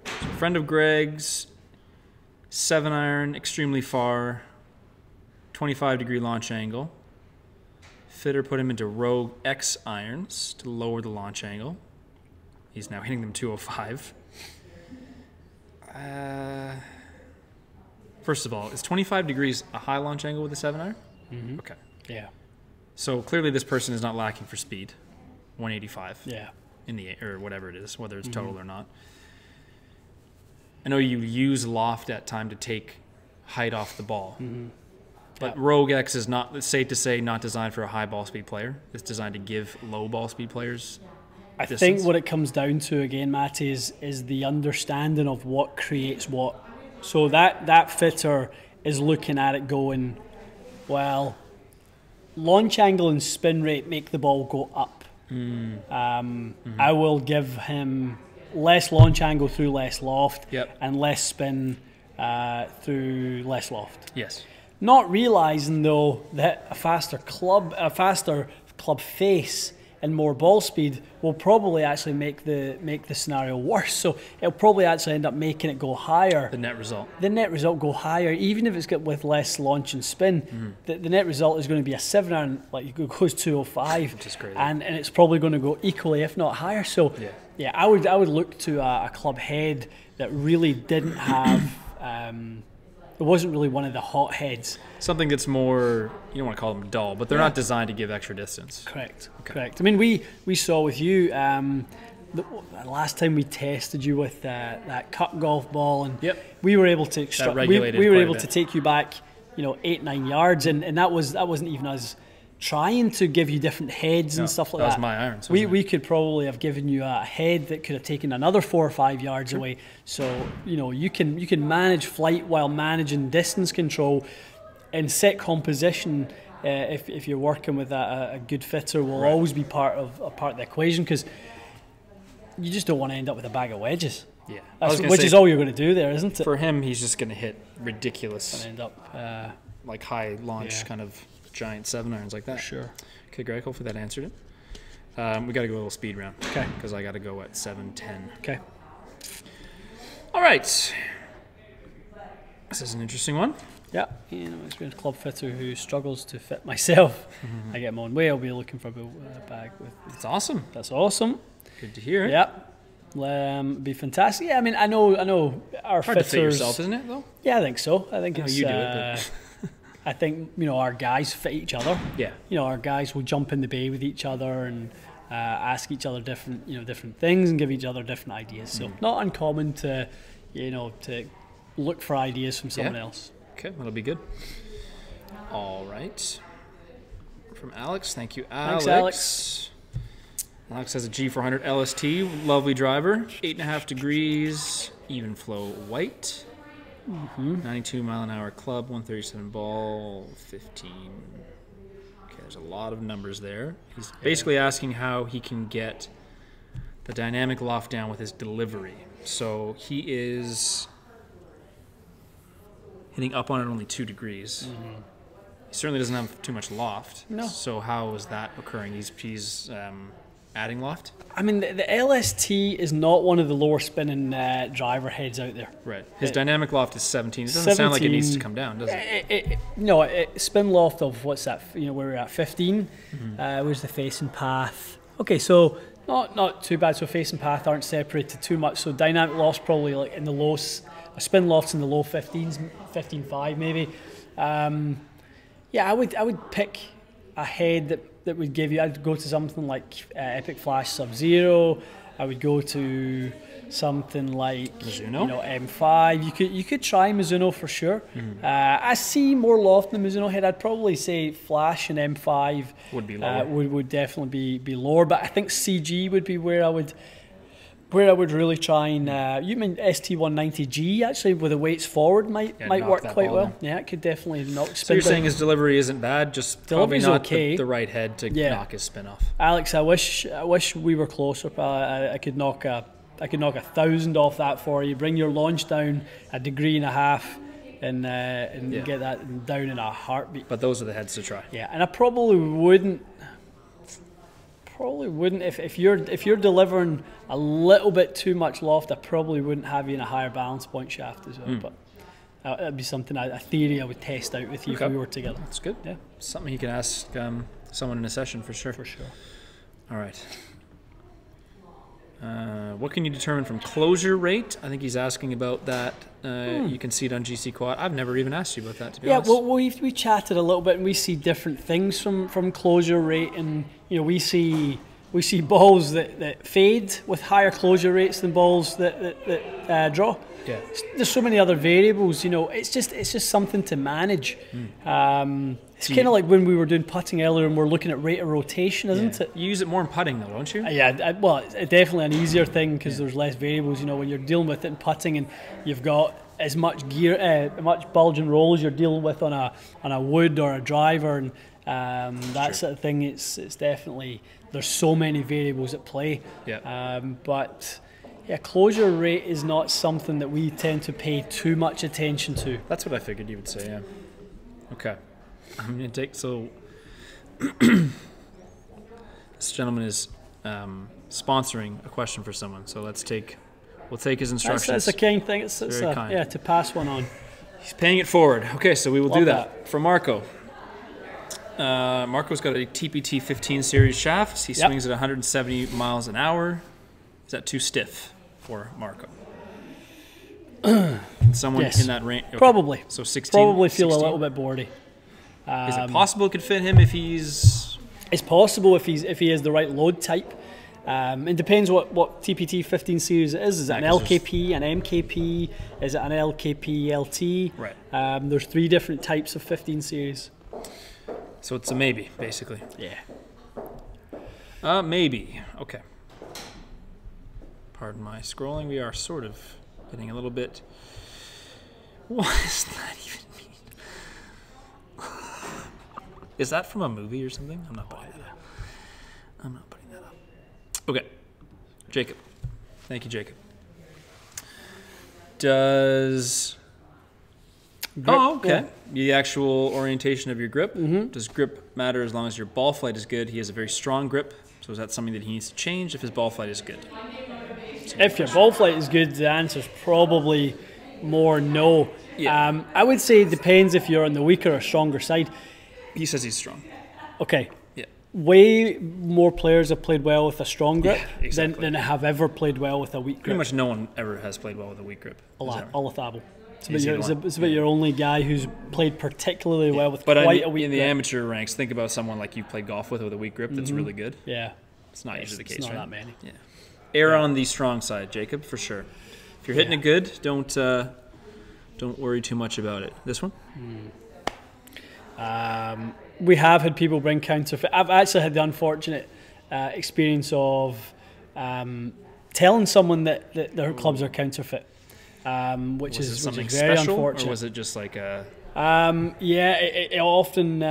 So friend of Greg's, 7-iron, extremely far, 25-degree launch angle. Fitter put him into Rogue X irons to lower the launch angle. He's now hitting them 205. First of all, is 25 degrees a high launch angle with a 7-iron? Okay.
Yeah.
So clearly this person is not lacking for speed. 185.
Yeah.
In the or whatever it is, whether it's total or not. I know you use loft at time to take height off the ball, but Rogue X is not, it's safe to say, not designed for a high ball speed player. It's designed to give low ball speed players distance.
I think what it comes down to again, Matty, is the understanding of what creates what. So that fitter is looking at it going, well, launch angle and spin rate make the ball go up. I will give him less launch angle through less loft and less spin through less loft.
Yes.
Not realizing though that a faster club face and more ball speed will probably actually make the scenario worse. So it'll probably actually end up making it go higher.
The net result.
The net result go higher, even if it's got with less launch and spin. The net result is going to be a 7-iron, like it goes 205,
which is crazy.
and it's probably going to go equally, if not higher. So yeah, I would look to a club head that really didn't have. It wasn't really one of the hot heads.
Something that's more, you don't want to call them dull, but they're not designed to give extra distance.
Correct. Correct. I mean, we saw with you the last time we tested you with that cut golf ball, and we were able to we were able to take you back, 8-9 yards, and that wasn't even us trying to give you different heads and stuff like that.
That was my irons.
We could probably have given you a head that could have taken another 4 or 5 yards away. So you can manage flight while managing distance control, and set composition. If you're working with a good fitter, will always be part of the equation, because you just don't want to end up with a bag of wedges.
Yeah,
which is all you're going to do there, isn't it?
For him, he's just going to hit ridiculous,
and end up
like high launch kind of giant 7-irons like that.
Sure.
Okay, Greg. Hopefully that answered it. We got to go a little speed round.
Okay.
Because I got to go at 7:10.
Okay.
All right. This is an interesting one.
Yeah, an experienced club fitter who struggles to fit myself. I get my own way. I'll be looking for a bag with.
That's awesome.
That's awesome.
Good to hear.
Yeah, be fantastic. Yeah, I mean, I know our
hard
fitters.
to fit yourself, isn't it? Though.
Yeah, I think so. I think it's.
You do it. But
I think our guys fit each other.
Yeah.
Our guys will jump in the bay with each other and ask each other different things and give each other different ideas. So not uncommon to to look for ideas from someone else.
Okay, that'll be good. All right. From Alex, thank you, Alex.
Thanks, Alex.
Alex has a G400 LST, lovely driver, 8.5 degrees, even flow white, 92 mile an hour club, 137 ball, 15. Okay, there's a lot of numbers there. He's basically asking how he can get the dynamic loft down with his delivery. So he is hitting up on it only 2 degrees. He certainly doesn't have too much loft.
No.
So how is that occurring? He's adding loft?
I mean, the LST is not one of the lower spinning driver heads out there.
Right. His dynamic loft is 17. It doesn't sound like it needs to come down, does it?
No, spin loft of what's that? Where we're at 15. Where's the facing path? Okay, so not too bad. So facing path aren't separated too much. So dynamic loft's probably like in the low. Spin loft's in the low 15s, 15.5 maybe. I would pick a head that would give you. I'd go to something like Epic Flash Sub-Zero. I would go to something like
Mizuno?
M5. You could try Mizuno for sure. I see more loft in the Mizuno head. I'd probably say Flash and M5
would be lower.
Would definitely be lower. But I think CG would be where I would really try and you mean ST190G actually with the weights forward might work quite well. Down. Yeah, it could definitely knock spin.
So you're saying his delivery isn't bad, just probably not
okay.
the right head to knock his spin off.
Alex, I wish we were closer. I could knock 1,000 off that for you. Bring your launch down 1.5 degrees and get that down in a heartbeat.
But those are the heads to try.
Yeah, and I probably wouldn't if you're delivering a little bit too much loft. I probably wouldn't have you in a higher balance point shaft as well. But that'd be something, a theory I would test out with you if we were together.
That's good. Yeah, something you can ask someone in a session for sure.
For sure.
All right. What can you determine from closure rate? I think he's asking about that. You can see it on GC Quad. I've never even asked you about that, to be honest.
Yeah, well, we chatted a little bit, and we see different things from closure rate, and we see balls that fade with higher closure rates than balls that draw.
Yeah.
There's so many other variables. It's just something to manage. It's kind of like when we were doing putting earlier and we're looking at rate of rotation, isn't it?
You use it more in putting though, don't you?
Well, it's definitely an easier thing because there's less variables. When you're dealing with it in putting and you've got as much gear, much bulge and roll as you're dealing with on a wood or a driver, and that sort of thing. It's definitely, there's so many variables at play.
Yeah.
But closure rate is not something that we tend to pay too much attention to.
That's what I figured you would say. Yeah. Okay. I'm going to take, so this gentleman is sponsoring a question for someone, so we'll take his instructions.
That's a kind thing. It's
kind.
To pass one on.
He's paying it forward. Okay, so we will do that.
that.
For Marco. Marco's got a TPT 15 series shaft. He swings at 170 miles an hour. Is that too stiff for Marco? Someone in that range? Okay.
Probably.
So 16?
Probably feel
16?
a little bit boardy.
Is it possible it could fit him if he's...
It's possible if he has the right load type. It depends what TPT 15 series it is. Is it an LKP, an MKP? Is it an LKP LT?
Right.
There's 3 different types of 15 series.
So it's a maybe, basically.
Yeah.
Maybe. Okay. Pardon my scrolling. We are sort of getting a little bit. What does that even mean? Is that from a movie or something? I'm not putting that up. I'm not putting that up. Okay. Jacob. Thank you, Jacob. Does...
Grip,
oh, okay.
yeah.
The actual orientation of your grip. Does grip matter as long as your ball flight is good? He has a very strong grip. So is that something that he needs to change if his ball flight is good?
If your ball flight is good, the answer is probably more no.
Yeah.
I would say it depends if you're on the weaker or stronger side.
He says he's strong.
Okay.
Yeah.
Way more players have played well with a strong grip
Yeah, exactly.
than have ever played well with a weak grip.
Pretty much no one ever has played well with a weak grip.
Olafable.
Is he
It's
the one?
about your only guy who's played particularly well with
But
quite a weak
in the
grip.
amateur ranks, think about someone like you played golf with a weak grip that's really good.
Yeah.
It's not usually the case,
It's not
right?
that many.
Yeah. Err on the strong side, Jacob, for sure. If you're hitting it good, don't worry too much about it. This one?
We have had people bring counterfeit. I've actually had the unfortunate experience of telling someone that their clubs are counterfeit, which
Was it
is
something
very
special,
unfortunate.
or was it just like a...
Yeah, it often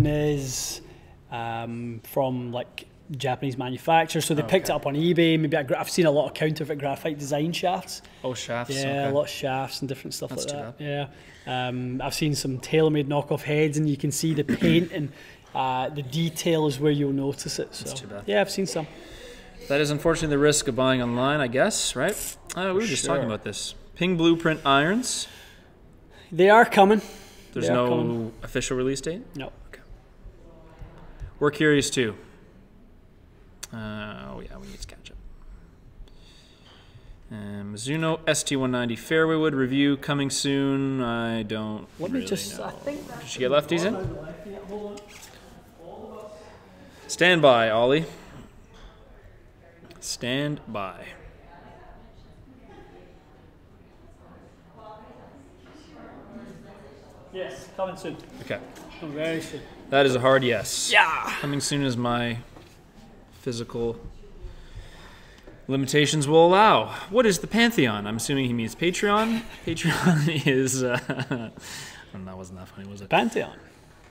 is from like Japanese manufacturers, so they picked it up on eBay. Maybe I've seen a lot of counterfeit graphite design shafts.
Oh, shafts.
Yeah,
okay.
a lot of shafts and different stuff
That's
like
too
that. Yeah, I've seen some tailor-made knockoff heads, and you can see the paint and the detail is where you'll notice it. So
That's too bad.
yeah, I've seen some.
That is unfortunately the risk of buying online, I guess, right? We were just talking about this. Ping Blueprint irons.
They are coming.
There's
They are
no
coming.
official release date?
No.
Okay. We're curious too. Oh yeah, we need to catch up. Mizuno ST190 Fairway wood review coming soon. I don't
Let me
really
just.
know.
I think.
Did she get lefties in? Stand by, Ollie. Stand by.
Yes, coming soon.
Okay.
Very soon.
That is a hard yes.
Yeah.
Coming soon as my physical limitations will allow. What is the Pantheon? I'm assuming he means Patreon. Patreon is... that wasn't that funny, was it?
Pantheon.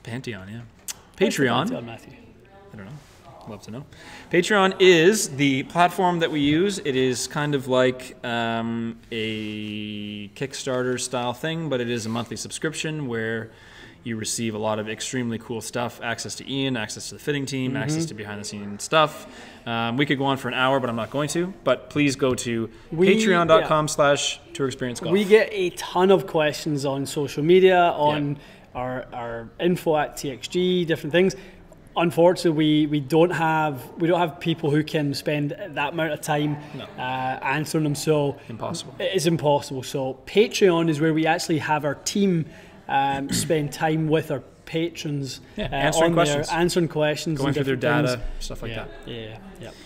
Pantheon, yeah.
What's the
Patreon.
Pantheon, Matthew?
I don't know. Love to know. Patreon is the platform that we use. It is kind of like a Kickstarter style thing, but it is a monthly subscription where you receive a lot of extremely cool stuff, access to Ian, access to the fitting team, access to behind the scenes stuff. We could go on for an hour, but I'm not going to. But please go to patreon.com/tourexperience golf.
We get a ton of questions on social media, on our info at TXG, different things. Unfortunately, we don't have people who can spend that amount of time answering them. So
Impossible.
It is impossible. So Patreon is where we actually have our team spend time with our patrons,
answering questions,
answering questions,
going
and
through their
different
data,
things.
stuff like that.
Yeah.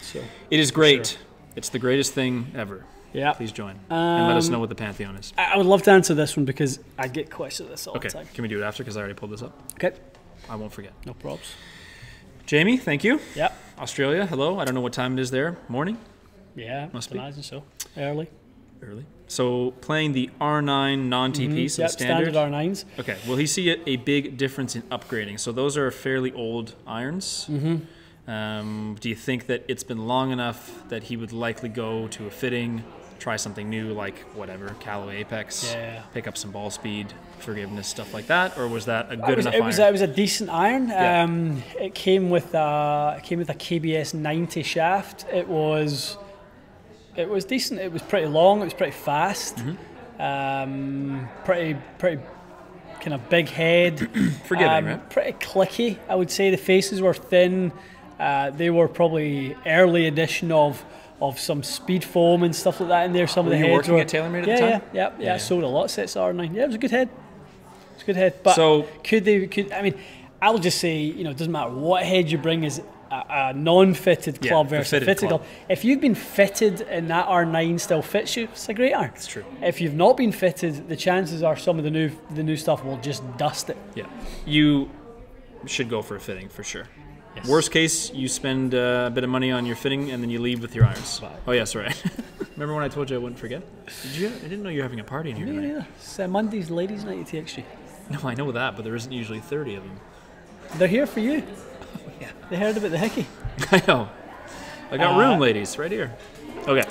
So
It is great.
Sure.
It's the greatest thing ever.
yeah,
Please join and let us know what the Pantheon is.
I would love to answer this one because I get questions this all
Okay,
the time.
can we do it after? Because I already pulled this up.
Okay,
I won't forget.
no props.
Jamie, thank you.
Yeah,
Australia, hello. I don't know what time it is there. Morning?
yeah,
Must be.
imagine so. Early.
Early. So playing the R9 non-TP, so
Yep,
the standard.
R9s.
Okay, will he see a big difference in upgrading? So those are fairly old irons. Do you think that it's been long enough that he would likely go to a fitting, try something new like whatever, Callaway Apex, pick up some ball speed, forgiveness, stuff like that? Or was that a good enough iron?
It was a decent iron.
Yeah.
It came with a KBS 90 shaft. It was decent. It was pretty long. It was pretty fast. Pretty kind of big head.
Forgiving, right?
Pretty clicky. I would say the faces were thin. They were probably early edition of some speed foam and stuff like that in there. Some of the
you
heads
working
were
at TaylorMade at the time?
Yeah. I sold a lot of sets of R9. Yeah, it was a good head. But
So-
could I mean, I'll just say, it doesn't matter what head you bring as a non-fitted club versus a fitted club.
club.
If you've been fitted and that R9 still fits you, it's a great iron.
It's true.
If you've not been fitted, the chances are some of the new stuff will just dust it.
Yeah, you should go for a fitting for sure.
Yes.
Worst case, you spend a bit of money on your fitting and then you leave with your irons.
Right.
Oh yes, right. Remember when I told you I wouldn't forget? Did you? I didn't know you were having a party in here
Me
tonight.
neither. It's Monday's ladies' night at TXG.
No, I know that, but there isn't usually 30 of them.
They're here for you.
Yeah.
They heard about the hickey.
I know. I got room, ladies, right here. Okay.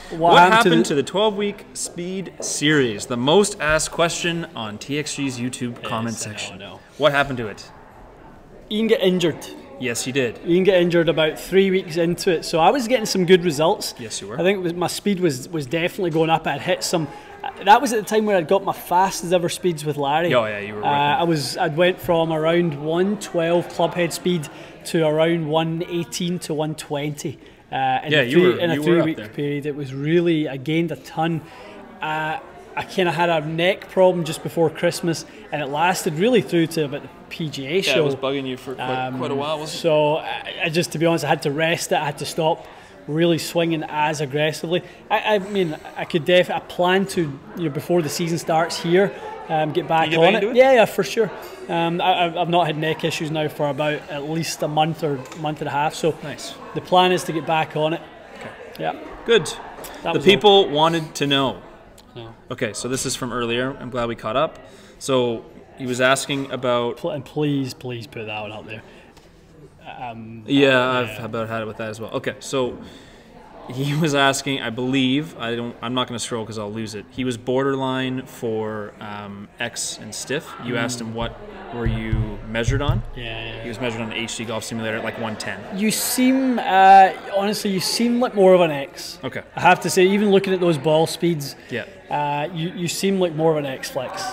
What
happened to the 12-week speed series? The most asked question on TXG's YouTube comment section.
I know.
What happened to it?
Ian got injured.
Yes, you did.
Ian got injured about 3 weeks into it, so I was getting some good results.
Yes, you were.
I think my speed was definitely going up. I'd hit some. That was at the time where I'd got my fastest ever speeds with Larry.
Oh yeah, you were.
I'd went from around 112 clubhead speed to around 118 to 120. In a 3 week period. It was really, I gained a ton. I kind of had a neck problem just before Christmas, and it lasted really through to about the PGA show.
Yeah, it was bugging you for quite a while, wasn't it?
So I just, to be honest, I had to rest it. I had to stop really swinging as aggressively. I mean, I could I plan to, before the season starts here, get back on it. Yeah, for sure. I've not had neck issues now for about at least a month or month and a half. So
nice.
The plan is to get back on it.
Okay.
Yeah.
Good. The people wanted to know.
No.
Okay, so this is from earlier. I'm glad we caught up. So he was asking about.
And please put that one up there.
I've about had it with that as well. Okay, so he was asking, I believe, I'm not going to scroll because I'll lose it. He was borderline for X and stiff. You asked him what were you measured on?
Yeah.
He was measured on the HD Golf Simulator at like 110.
You seem, honestly, you seem like more of an X.
Okay.
I have to say, even looking at those ball speeds,
yeah,
you seem like more of an X flex.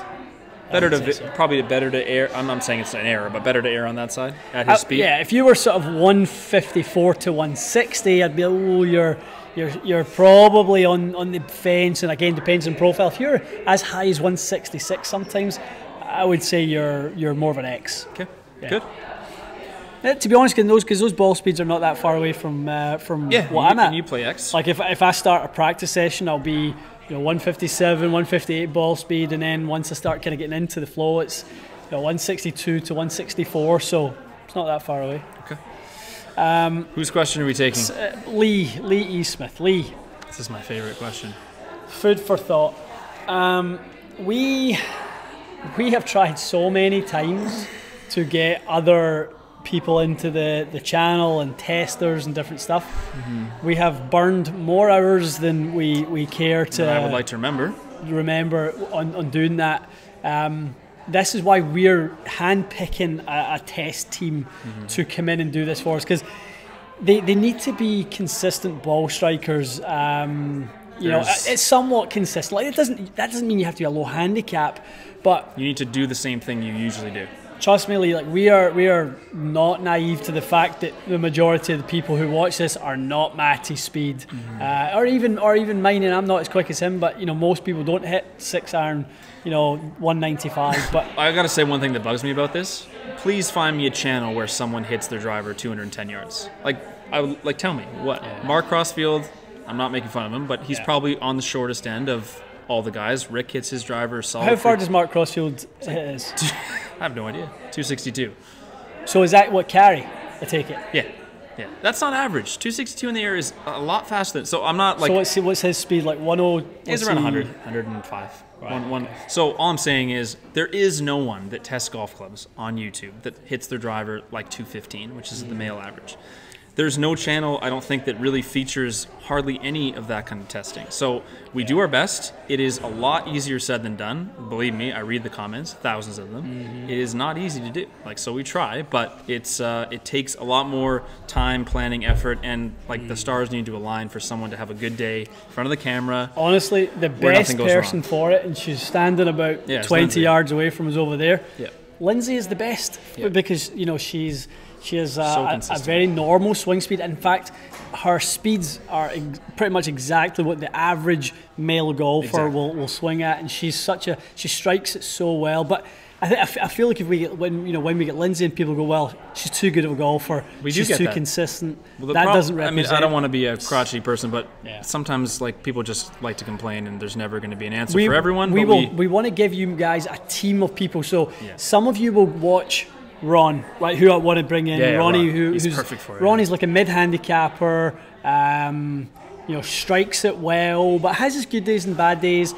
Probably better to err. I'm not saying it's an error, but better to err on that side at his speed.
Yeah, if you were sort of 154 to 160, I'd be you're probably on the fence, and again depends on profile. If you're as high as 166, sometimes I would say you're more of an X.
Okay,
yeah.
Good.
Now, to be honest, because those ball speeds are not that far away from what I'm at.
And you play X.
Like if I start a practice session, I'll be 157, 158 ball speed, and then once I start kind of getting into the flow, it's 162 to 164. So it's not that far away.
Okay. Whose question are we taking?
Lee E. Smith. Lee.
This is my favorite question.
Food for thought. We have tried so many times to get other people into the channel and testers and different stuff. Mm-hmm. We have burned more hours than we care to.
I would like to remember
on doing that. This is why we're handpicking a test team to come in and do this for us, because they need to be consistent ball strikers. It's somewhat consistent. Like that doesn't mean you have to be a low handicap, but
you need to do the same thing you usually do.
Trust me, Lee, like we are not naive to the fact that the majority of the people who watch this are not Matty's speed, or even mine, and I'm not as quick as him. But most people don't hit 6-iron, 195. But
I got to say one thing that bugs me about this. Please find me a channel where someone hits their driver 210 yards. Tell me what Mark Crossfield. I'm not making fun of him, but he's probably on the shortest end of all the guys. Rick hits his driver solid.
How far does Mark Crossfield hit his?
I have no idea. 262.
So is that what carry? I take it.
Yeah. That's not average. 262 in the air is a lot faster than. So I'm not like.
So what's his speed like? 10.
He's around 100, 105. Right, okay. So all I'm saying is there is no one that tests golf clubs on YouTube that hits their driver like 215, which is the male average. There's no channel, I don't think, that really features hardly any of that kind of testing. So we do our best. It is a lot easier said than done. Believe me, I read the comments, thousands of them. It is not easy to do. So we try, but it takes a lot more time, planning, effort, and the stars need to align for someone to have a good day in front of the camera.
Honestly, the best person for it, and she's standing about 20 yards away from us over there. Yeah. Lindsay is the best because she has a very normal swing speed. In fact, her speeds are pretty much exactly what the average male golfer will swing at, and she strikes it so well. But I feel like if we get when we get Lindsay and people go, well, she's too good of a golfer, she's too consistent.
Well,
that doesn't represent.
I mean, I don't want to be a crotchety person, but
Yeah.
sometimes like people just like to complain, and there's never going to be an answer for everyone.
We want to give you guys a team of people. So some of you will watch Ron, right? Who I want to bring in, Ronnie,
He's
who's
perfect for it.
Ronnie's like a mid-handicapper. Strikes it well, but has his good days and bad days.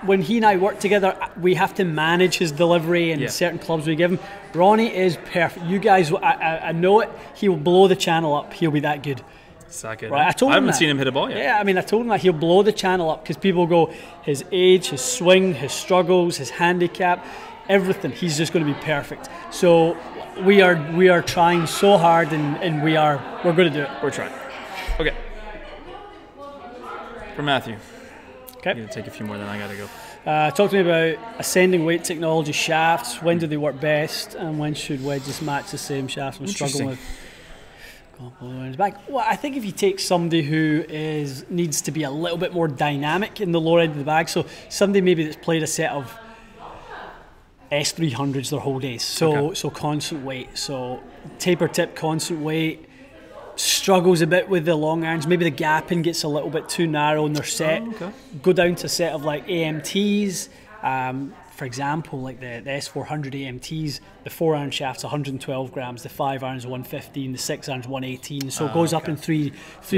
When he and I work together, we have to manage his delivery and certain clubs we give him. Ronnie is perfect. You guys, I know it. He will blow the channel up. He'll be that good.
Suck it.
Right?
I haven't seen him hit a ball yet.
Yeah, I mean, I told him that he'll blow the channel up because people go, his age, his swing, his struggles, his handicap, everything. He's just going to be perfect. So we are trying so hard, and we're going to do it.
We're trying. Okay. For Matthew.
Okay.
I'm going to take a few more, then I got to go.
Talk to me about ascending weight technology shafts. When do they work best, and when should wedges match the same shafts? I'm struggling with. Back. Well, I think if you take somebody who needs to be a little bit more dynamic in the lower end of the bag, so somebody maybe that's played a set of S300s their whole days, so constant weight, so taper tip, constant weight. Struggles a bit with the long irons. Maybe the gapping gets a little bit too narrow in their set. Go down to a set of like AMTs. For example, like the S400 AMTs, the 4-iron shaft's 112 grams, the 5 irons 115, the 6 irons 118. So it goes up in 3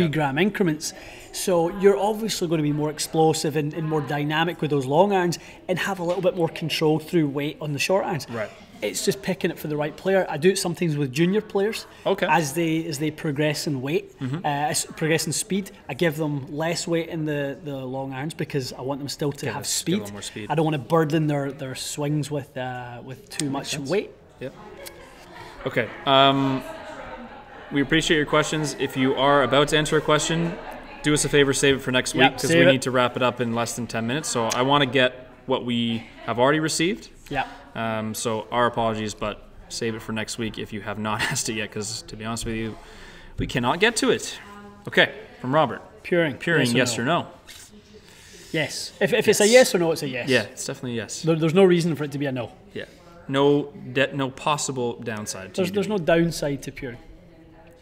gram increments. So you're obviously going to be more explosive and more dynamic with those long irons, and have a little bit more control through weight on the short irons.
Right.
It's just picking it for the right player. I do it sometimes with junior players. As they progress in weight, progress in speed, I give them less weight in the long irons because I want them still to have speed.
More speed.
I don't want to burden their swings with too much weight.
Yeah. Okay. We appreciate your questions. If you are about to enter a question, do us a favor, save it for next week, because we need to wrap it up in less than 10 minutes. So I want to get what we have already received.
Yeah.
So our apologies, but save it for next week if you have not asked it yet, because to be honest with you, we cannot get to it. Okay, from Robert.
Puring,
yes or no?
Yes. If it's a yes or no, it's a yes.
Yeah, it's definitely a yes.
There's no reason for it to be a no.
Yeah. No possible downside to
There's no downside to puring.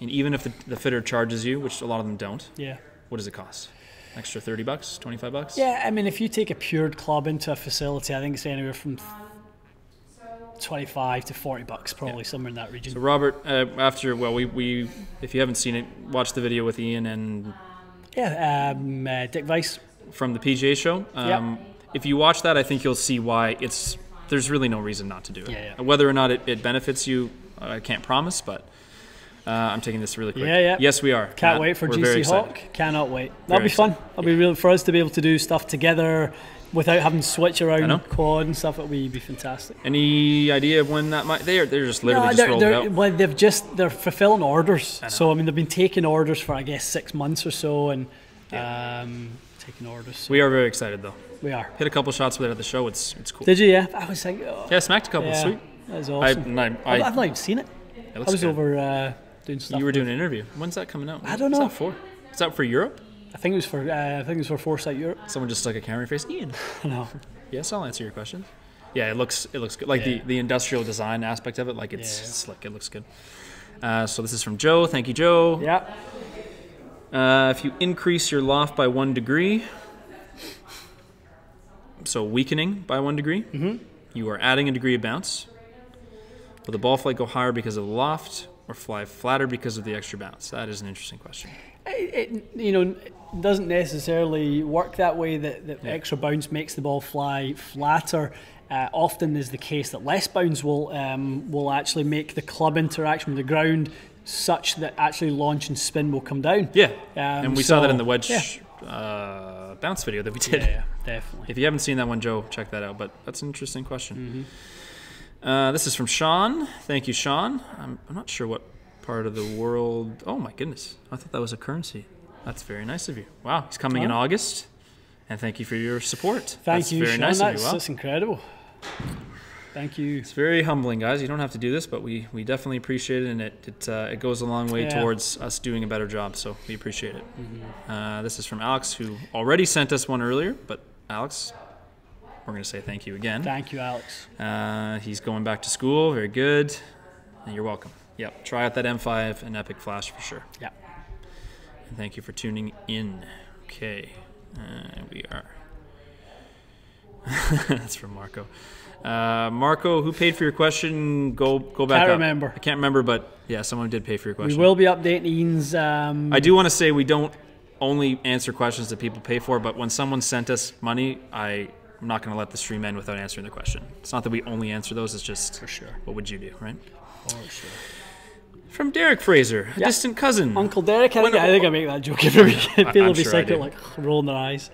And even if the fitter charges you, which a lot of them don't,
yeah,
what does it cost? Extra $30, $25?
Yeah, I mean, if you take a pured club into a facility, I think it's anywhere from $25 to $40, probably somewhere in that region.
So Robert, after we if you haven't seen it, watch the video with Ian and
Dick Weiss
from the PGA show. If you watch that, I think you'll see why there's really no reason not to do it.
Yeah.
Whether or not it benefits you, I can't promise, but I'm taking this really quick.
Yeah.
Yes, we are.
Can't wait for GC Hawk. Cannot wait. That'll be fun. That'll be real for us to be able to do stuff together without having to switch around quad and stuff. It'll be fantastic.
Any idea of when that might? They're just literally just rolled out.
Well, they're fulfilling orders. So I mean, they've been taking orders for, I guess, 6 months or so, and taking orders. So.
We are very excited though.
We are.
Hit a couple shots with it at the show. It's cool.
Did you? Yeah. I was like,
smacked a couple.
Yeah,
sweet.
That was awesome. I've not even seen it.
I
was
good.
over doing stuff.
You were doing an interview. When's that coming out?
I don't know.
What's that for? Is that for Europe?
I think it was for Foresight Europe.
Someone just stuck a camera in your face. Ian.
No.
Yes, I'll answer your questions. Yeah, it looks good. Like the industrial design aspect of it, like it's slick. It looks good. So this is from Joe. Thank you, Joe.
Yeah.
If you increase your loft by 1 degree, so weakening by 1 degree, you are adding a degree of bounce. Will the ball flight go higher because of the loft, or fly flatter because of the extra bounce? That is an interesting question.
It doesn't necessarily work that way. That extra bounce makes the ball fly flatter. Often is the case that less bounce will actually make the club interaction with the ground such that actually launch and spin will come down.
Yeah, and we saw that in the wedge bounce video that we did.
Yeah, definitely.
If you haven't seen that one, Joe, check that out. But that's an interesting question. This is from Sean. Thank you, Sean. I'm not sure what part of the world. Oh my goodness, I thought that was a currency. That's very nice of you. Wow, he's coming in August, and thank you for your support.
Thank you,
very
Sean.
Nice of you. Wow.
That's incredible. Thank you.
It's very humbling, guys. You don't have to do this, but we definitely appreciate it, and it goes a long way towards us doing a better job. So we appreciate it. This is from Alex, who already sent us one earlier. But Alex, we're going to say thank you again.
Thank you, Alex.
He's going back to school. Very good. And you're welcome. Yep. Try out that M5 and Epic Flash for sure.
Yeah.
And thank you for tuning in. Okay. We are. That's from Marco. Marco, who paid for your question? Go back up.
Can't remember.
I can't remember, but yeah, someone did pay for your question.
We will be updating Ian's.
I do want to say we don't only answer questions that people pay for, but when someone sent us money, I'm not going to let the stream end without answering the question. It's not that we only answer those, it's just
for sure.
What would you do, right?
For sure.
From Derek Fraser, a distant cousin.
Uncle Derek, I think I make that joke every week. People will be
sure
like rolling their eyes.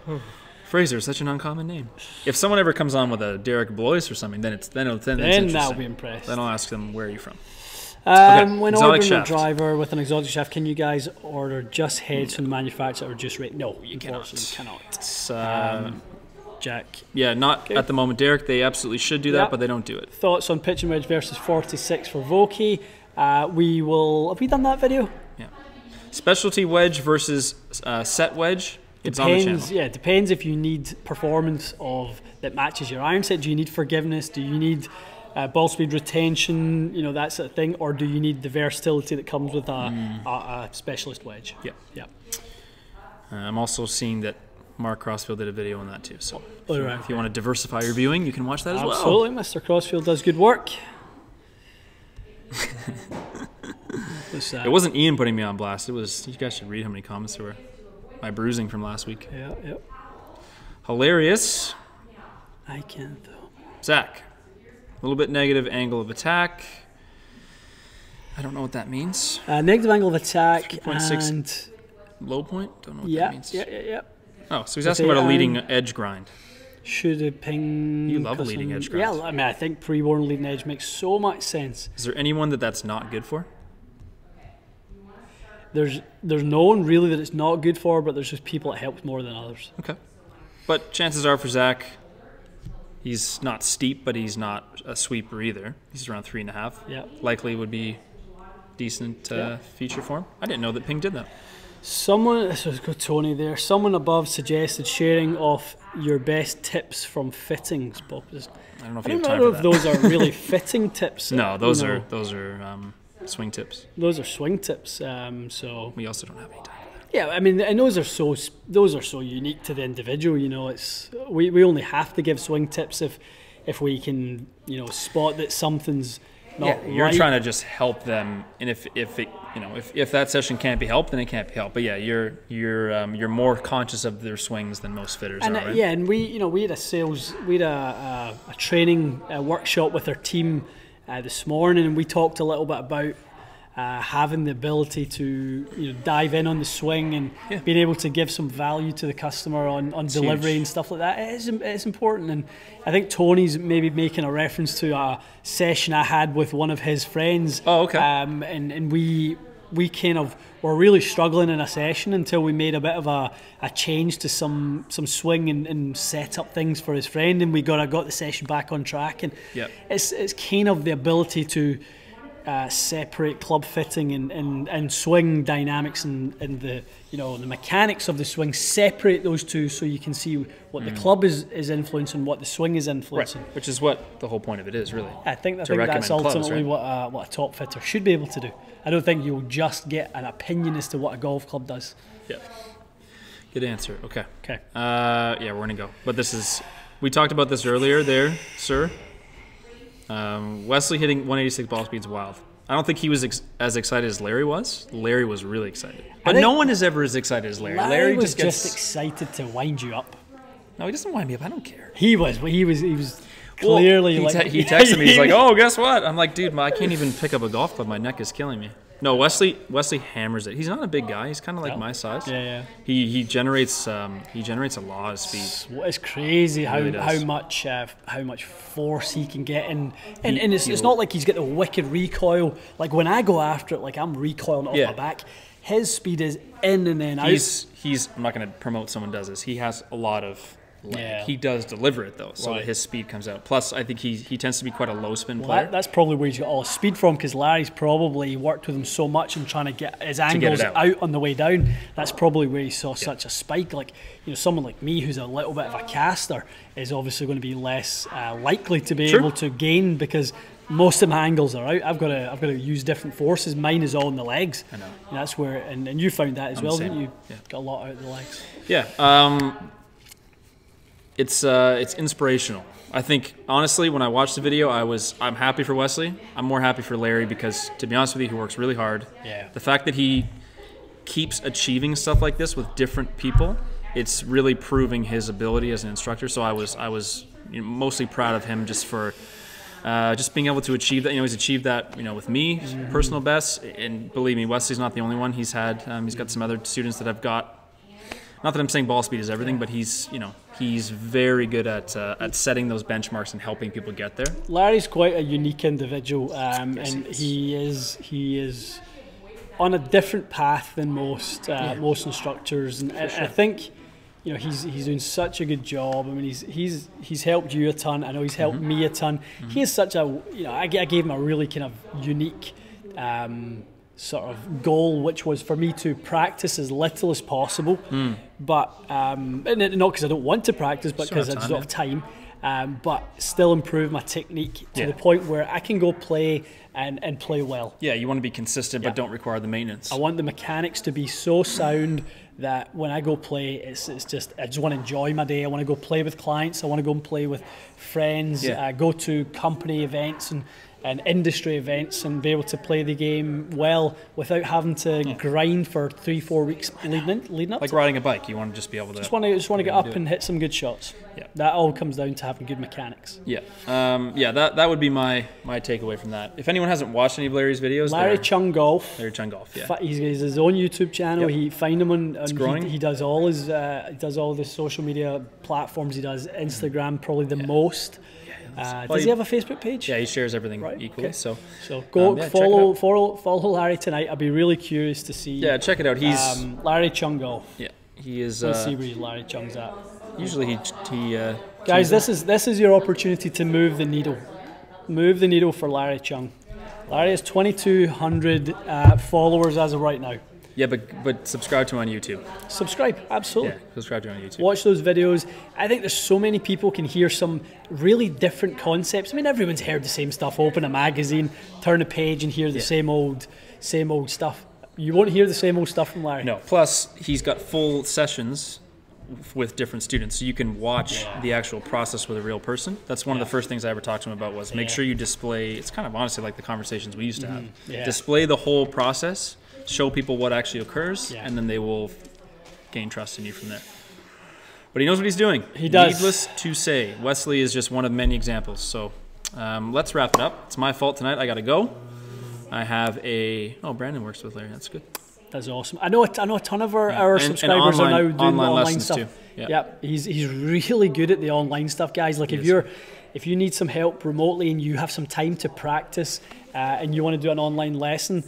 Fraser, such an uncommon name. If someone ever comes on with a Derek Blois or something, then
I'll be impressed.
Then I'll ask them, where are you from?
When
exotic
ordering
shaft.
a driver with an exotic shaft, can you guys order just heads from the manufacturer or just rate? No, you cannot.
It's,
Jack.
Yeah, not at the moment, Derek. They absolutely should do that, but they don't do it.
Thoughts on pitch and wedge versus 46 for Vokey? Have we done that video?
Yeah. Specialty wedge versus set wedge. It's on the channel.
Yeah, it depends if you need performance that matches your iron set. Do you need forgiveness? Do you need ball speed retention? You know, that sort of thing, or do you need the versatility that comes with a specialist wedge? Yeah.
I'm also seeing that Mark Crossfield did a video on that too. So if you want to diversify your viewing, you can watch that as well.
Absolutely, Mr. Crossfield does good work.
It wasn't Ian putting me on blast. It was, you guys should read how many comments there were. My bruising from last week.
Yeah.
Hilarious.
I can't though.
Zach, a little bit negative angle of attack. I don't know what that means.
Negative angle of attack
3.6
and
low point. Don't know what that means.
Yeah.
Oh, so he's asking about a leading edge grind.
Should have pinged.
You love a leading edge grind.
Yeah, I mean, I think pre-worn leading edge makes so much sense.
Is there anyone that's not good for?
There's no one really that it's not good for, but there's just people it helps more than others.
Okay. But chances are for Zach, he's not steep, but he's not a sweeper either. He's around 3.5.
Yeah.
Likely would be decent feature for him. I didn't know that Ping did that.
Let's go Tony there. Someone above suggested sharing of your best tips from fittings, Bob.
I don't know if you have time for that.
Those are really fitting tips.
No, those are swing tips.
Those are swing tips. So
we also don't have any time for that.
Yeah, I mean, and those are so unique to the individual. You know, we only have to give swing tips if we can, you know, spot that something's not
you're
right.
trying to just help them, and if that session can't be helped, then it can't be helped. But yeah, you're more conscious of their swings than most fitters are, right?
Yeah, and we had a training workshop with our team this morning, and we talked a little bit about having the ability to dive in on the swing and being able to give some value to the customer on delivery and stuff like that. It's important, and I think Tony's maybe making a reference to a session I had with one of his friends.
Oh, okay.
And we kind of were really struggling in a session until we made a bit of a change to some swing and set up things for his friend, and we got the session back on track. And it's kind of the ability to separate club fitting and swing dynamics and the the mechanics of the swing, separate those two so you can see what the club is influencing, what the swing is influencing.
Right. Which is what the whole point of it is, really.
I think that's ultimately clubs, what a top fitter should be able to do. I don't think you'll just get an opinion as to what a golf club does.
Yeah. Good answer. Okay.
Yeah,
we're gonna go. But we talked about this earlier there, sir. Wesley hitting 186 ball speed's wild. I don't think he was as excited as Larry was. Larry was really excited. But no one is ever as excited as Larry.
Larry was just excited to wind you up.
No, he doesn't wind me up. I don't care.
He was clearly
he texted me. He's like, "Oh, guess what?" I'm like, "Dude, I can't even pick up a golf club. My neck is killing me." No, Wesley hammers it. He's not a big guy. He's kind of like my size.
Yeah.
He generates a lot of speed.
It's crazy how much force he can get, and it's not like he's got the wicked recoil. Like when I go after it, like I'm recoiling off my back. His speed is in and then out.
I'm not going to promote someone does this. He has a lot of leg.
Yeah.
He does deliver it though, so
Right.
that his speed comes out. Plus, I think he tends to be quite a low spin player.
That's probably where he's got all his speed from, because Larry's probably worked with him so much and trying to get his angles
out.
on the way down. That's probably where he saw such a spike. Like, someone like me who's a little bit of a caster is obviously going to be less likely to be able to gain, because most of my angles are out. I've got to use different forces. Mine is all in the legs.
I know.
And that's where, and you found that as well, didn't you?
Yeah.
Got a lot out of the legs.
Yeah. It's inspirational. I think honestly, when I watched the video, I'm happy for Wesley. I'm more happy for Larry because, to be honest with you, he works really hard.
Yeah.
The fact that he keeps achieving stuff like this with different people, it's really proving his ability as an instructor. So I was mostly proud of him just for just being able to achieve that. He's achieved that with me, personal best. And believe me, Wesley's not the only one. He's got some other students that I've got. Not that I'm saying ball speed is everything, but he's very good at setting those benchmarks and helping people get there.
Larry's quite a unique individual, and he is on a different path than most instructors, and I think he's doing such a good job. I mean, he's helped you a ton. I know he's helped me a ton. He is such a I gave him a really kind of unique sort of goal, which was for me to practice as little as possible, but and not because I don't want to practice, but because I just don't have time. But still improve my technique to the point where I can go play and play well.
Yeah, you want to be consistent, but don't require the maintenance.
I want the mechanics to be so sound that when I go play, it's just I just want to enjoy my day. I want to go play with clients. I want to go and play with friends. Go to company events and industry events and be able to play the game well without having to grind for 3-4 weeks leading up.
Like riding a bike, you want to just be able to.
Just want to get up and hit some good shots.
Yeah,
that all comes down to having good mechanics.
Yeah, that would be my takeaway from that. If anyone hasn't watched any of Larry's videos,
Larry Chung Golf.
Larry Chung Golf. Yeah,
he's his own YouTube channel. He find him on.
It's growing.
He does all his the social media platforms. He does Instagram probably the most. Does he have a Facebook page?
Yeah, he shares everything equally. Okay. So
go follow Larry tonight. I'll be really curious to see.
Yeah, check it out. He's
Larry Chung Golf.
Yeah, he is.
Let's see where Larry Chung's at.
Usually he
guys, this is your opportunity to move the needle. Move the needle for Larry Chung. Larry has 2,200 followers as of right now.
Yeah, but subscribe to him on YouTube.
Subscribe, absolutely.
Yeah, subscribe to him on YouTube.
Watch those videos. I think there's so many people can hear some really different concepts. I mean, everyone's heard the same stuff. Open a magazine, turn a page, and hear the same old stuff. You won't hear the same old stuff from Larry.
No. Plus, he's got full sessions with different students, so you can watch the actual process with a real person. That's one of the first things I ever talked to him about was make sure you display. It's kind of honestly like the conversations we used to have.
Yeah.
Display the whole process. Show people what actually occurs, and then they will gain trust in you from there. But he knows what he's doing.
He does.
Needless to say, Wesley is just one of many examples. So let's wrap it up. It's my fault tonight. I got to go. I have Brandon works with Larry. That's good.
That's awesome. I know a ton of our subscribers are now doing online stuff.
Too.
Yep. He's really good at the online stuff, guys. Like if you need some help remotely and you have some time to practice and you want to do an online lesson,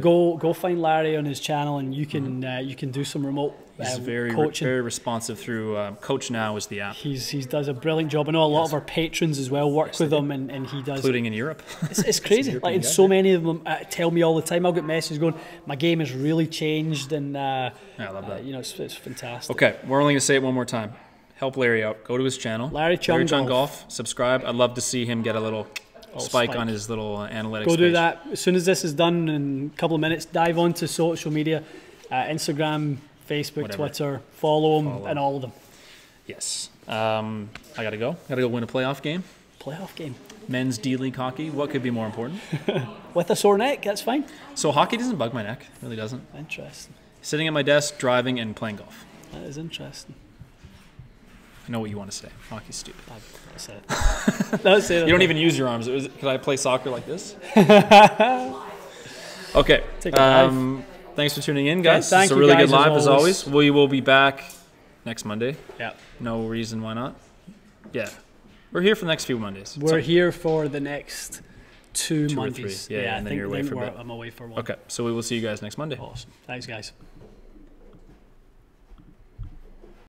go find Larry on his channel and you can do some remote
He's very responsive through Coach Now is the app.
He does a brilliant job. I know a lot of our patrons as well work with him, and he does.
Including in Europe.
It's crazy. Like, so many of them tell me all the time. I'll get messages going, my game has really changed, and I love that. It's fantastic.
Okay, we're only going to say it one more time. Help Larry out. Go to his channel.
Larry Chung
Golf. Subscribe. I'd love to see him get a little spike on his little analytics
Go do
page.
that. As soon as this is done in a couple of minutes, dive onto social media, Instagram, Facebook, Twitter, follow them, and all of them.
Yes. I got to go. Got to go win a playoff game.
Playoff game.
Men's D-League hockey. What could be more important?
With a sore neck, that's fine.
So hockey doesn't bug my neck. It really doesn't.
Interesting.
Sitting at my desk, driving, and playing golf.
That is interesting.
I know what you want to say. Hockey's stupid.
That's it. That's it.
You don't even use your arms. Could I play soccer like this? Okay. Thanks for tuning in, guys. It's a really good live as always. We will be back next Monday.
Yeah.
No reason why not. Yeah. We're here for the next few Mondays.
We're here for the next two Mondays.
Or 3. Yeah, and then you're away for a bit.
I'm away for one.
Okay. So we will see you guys next Monday.
Awesome. Thanks, guys.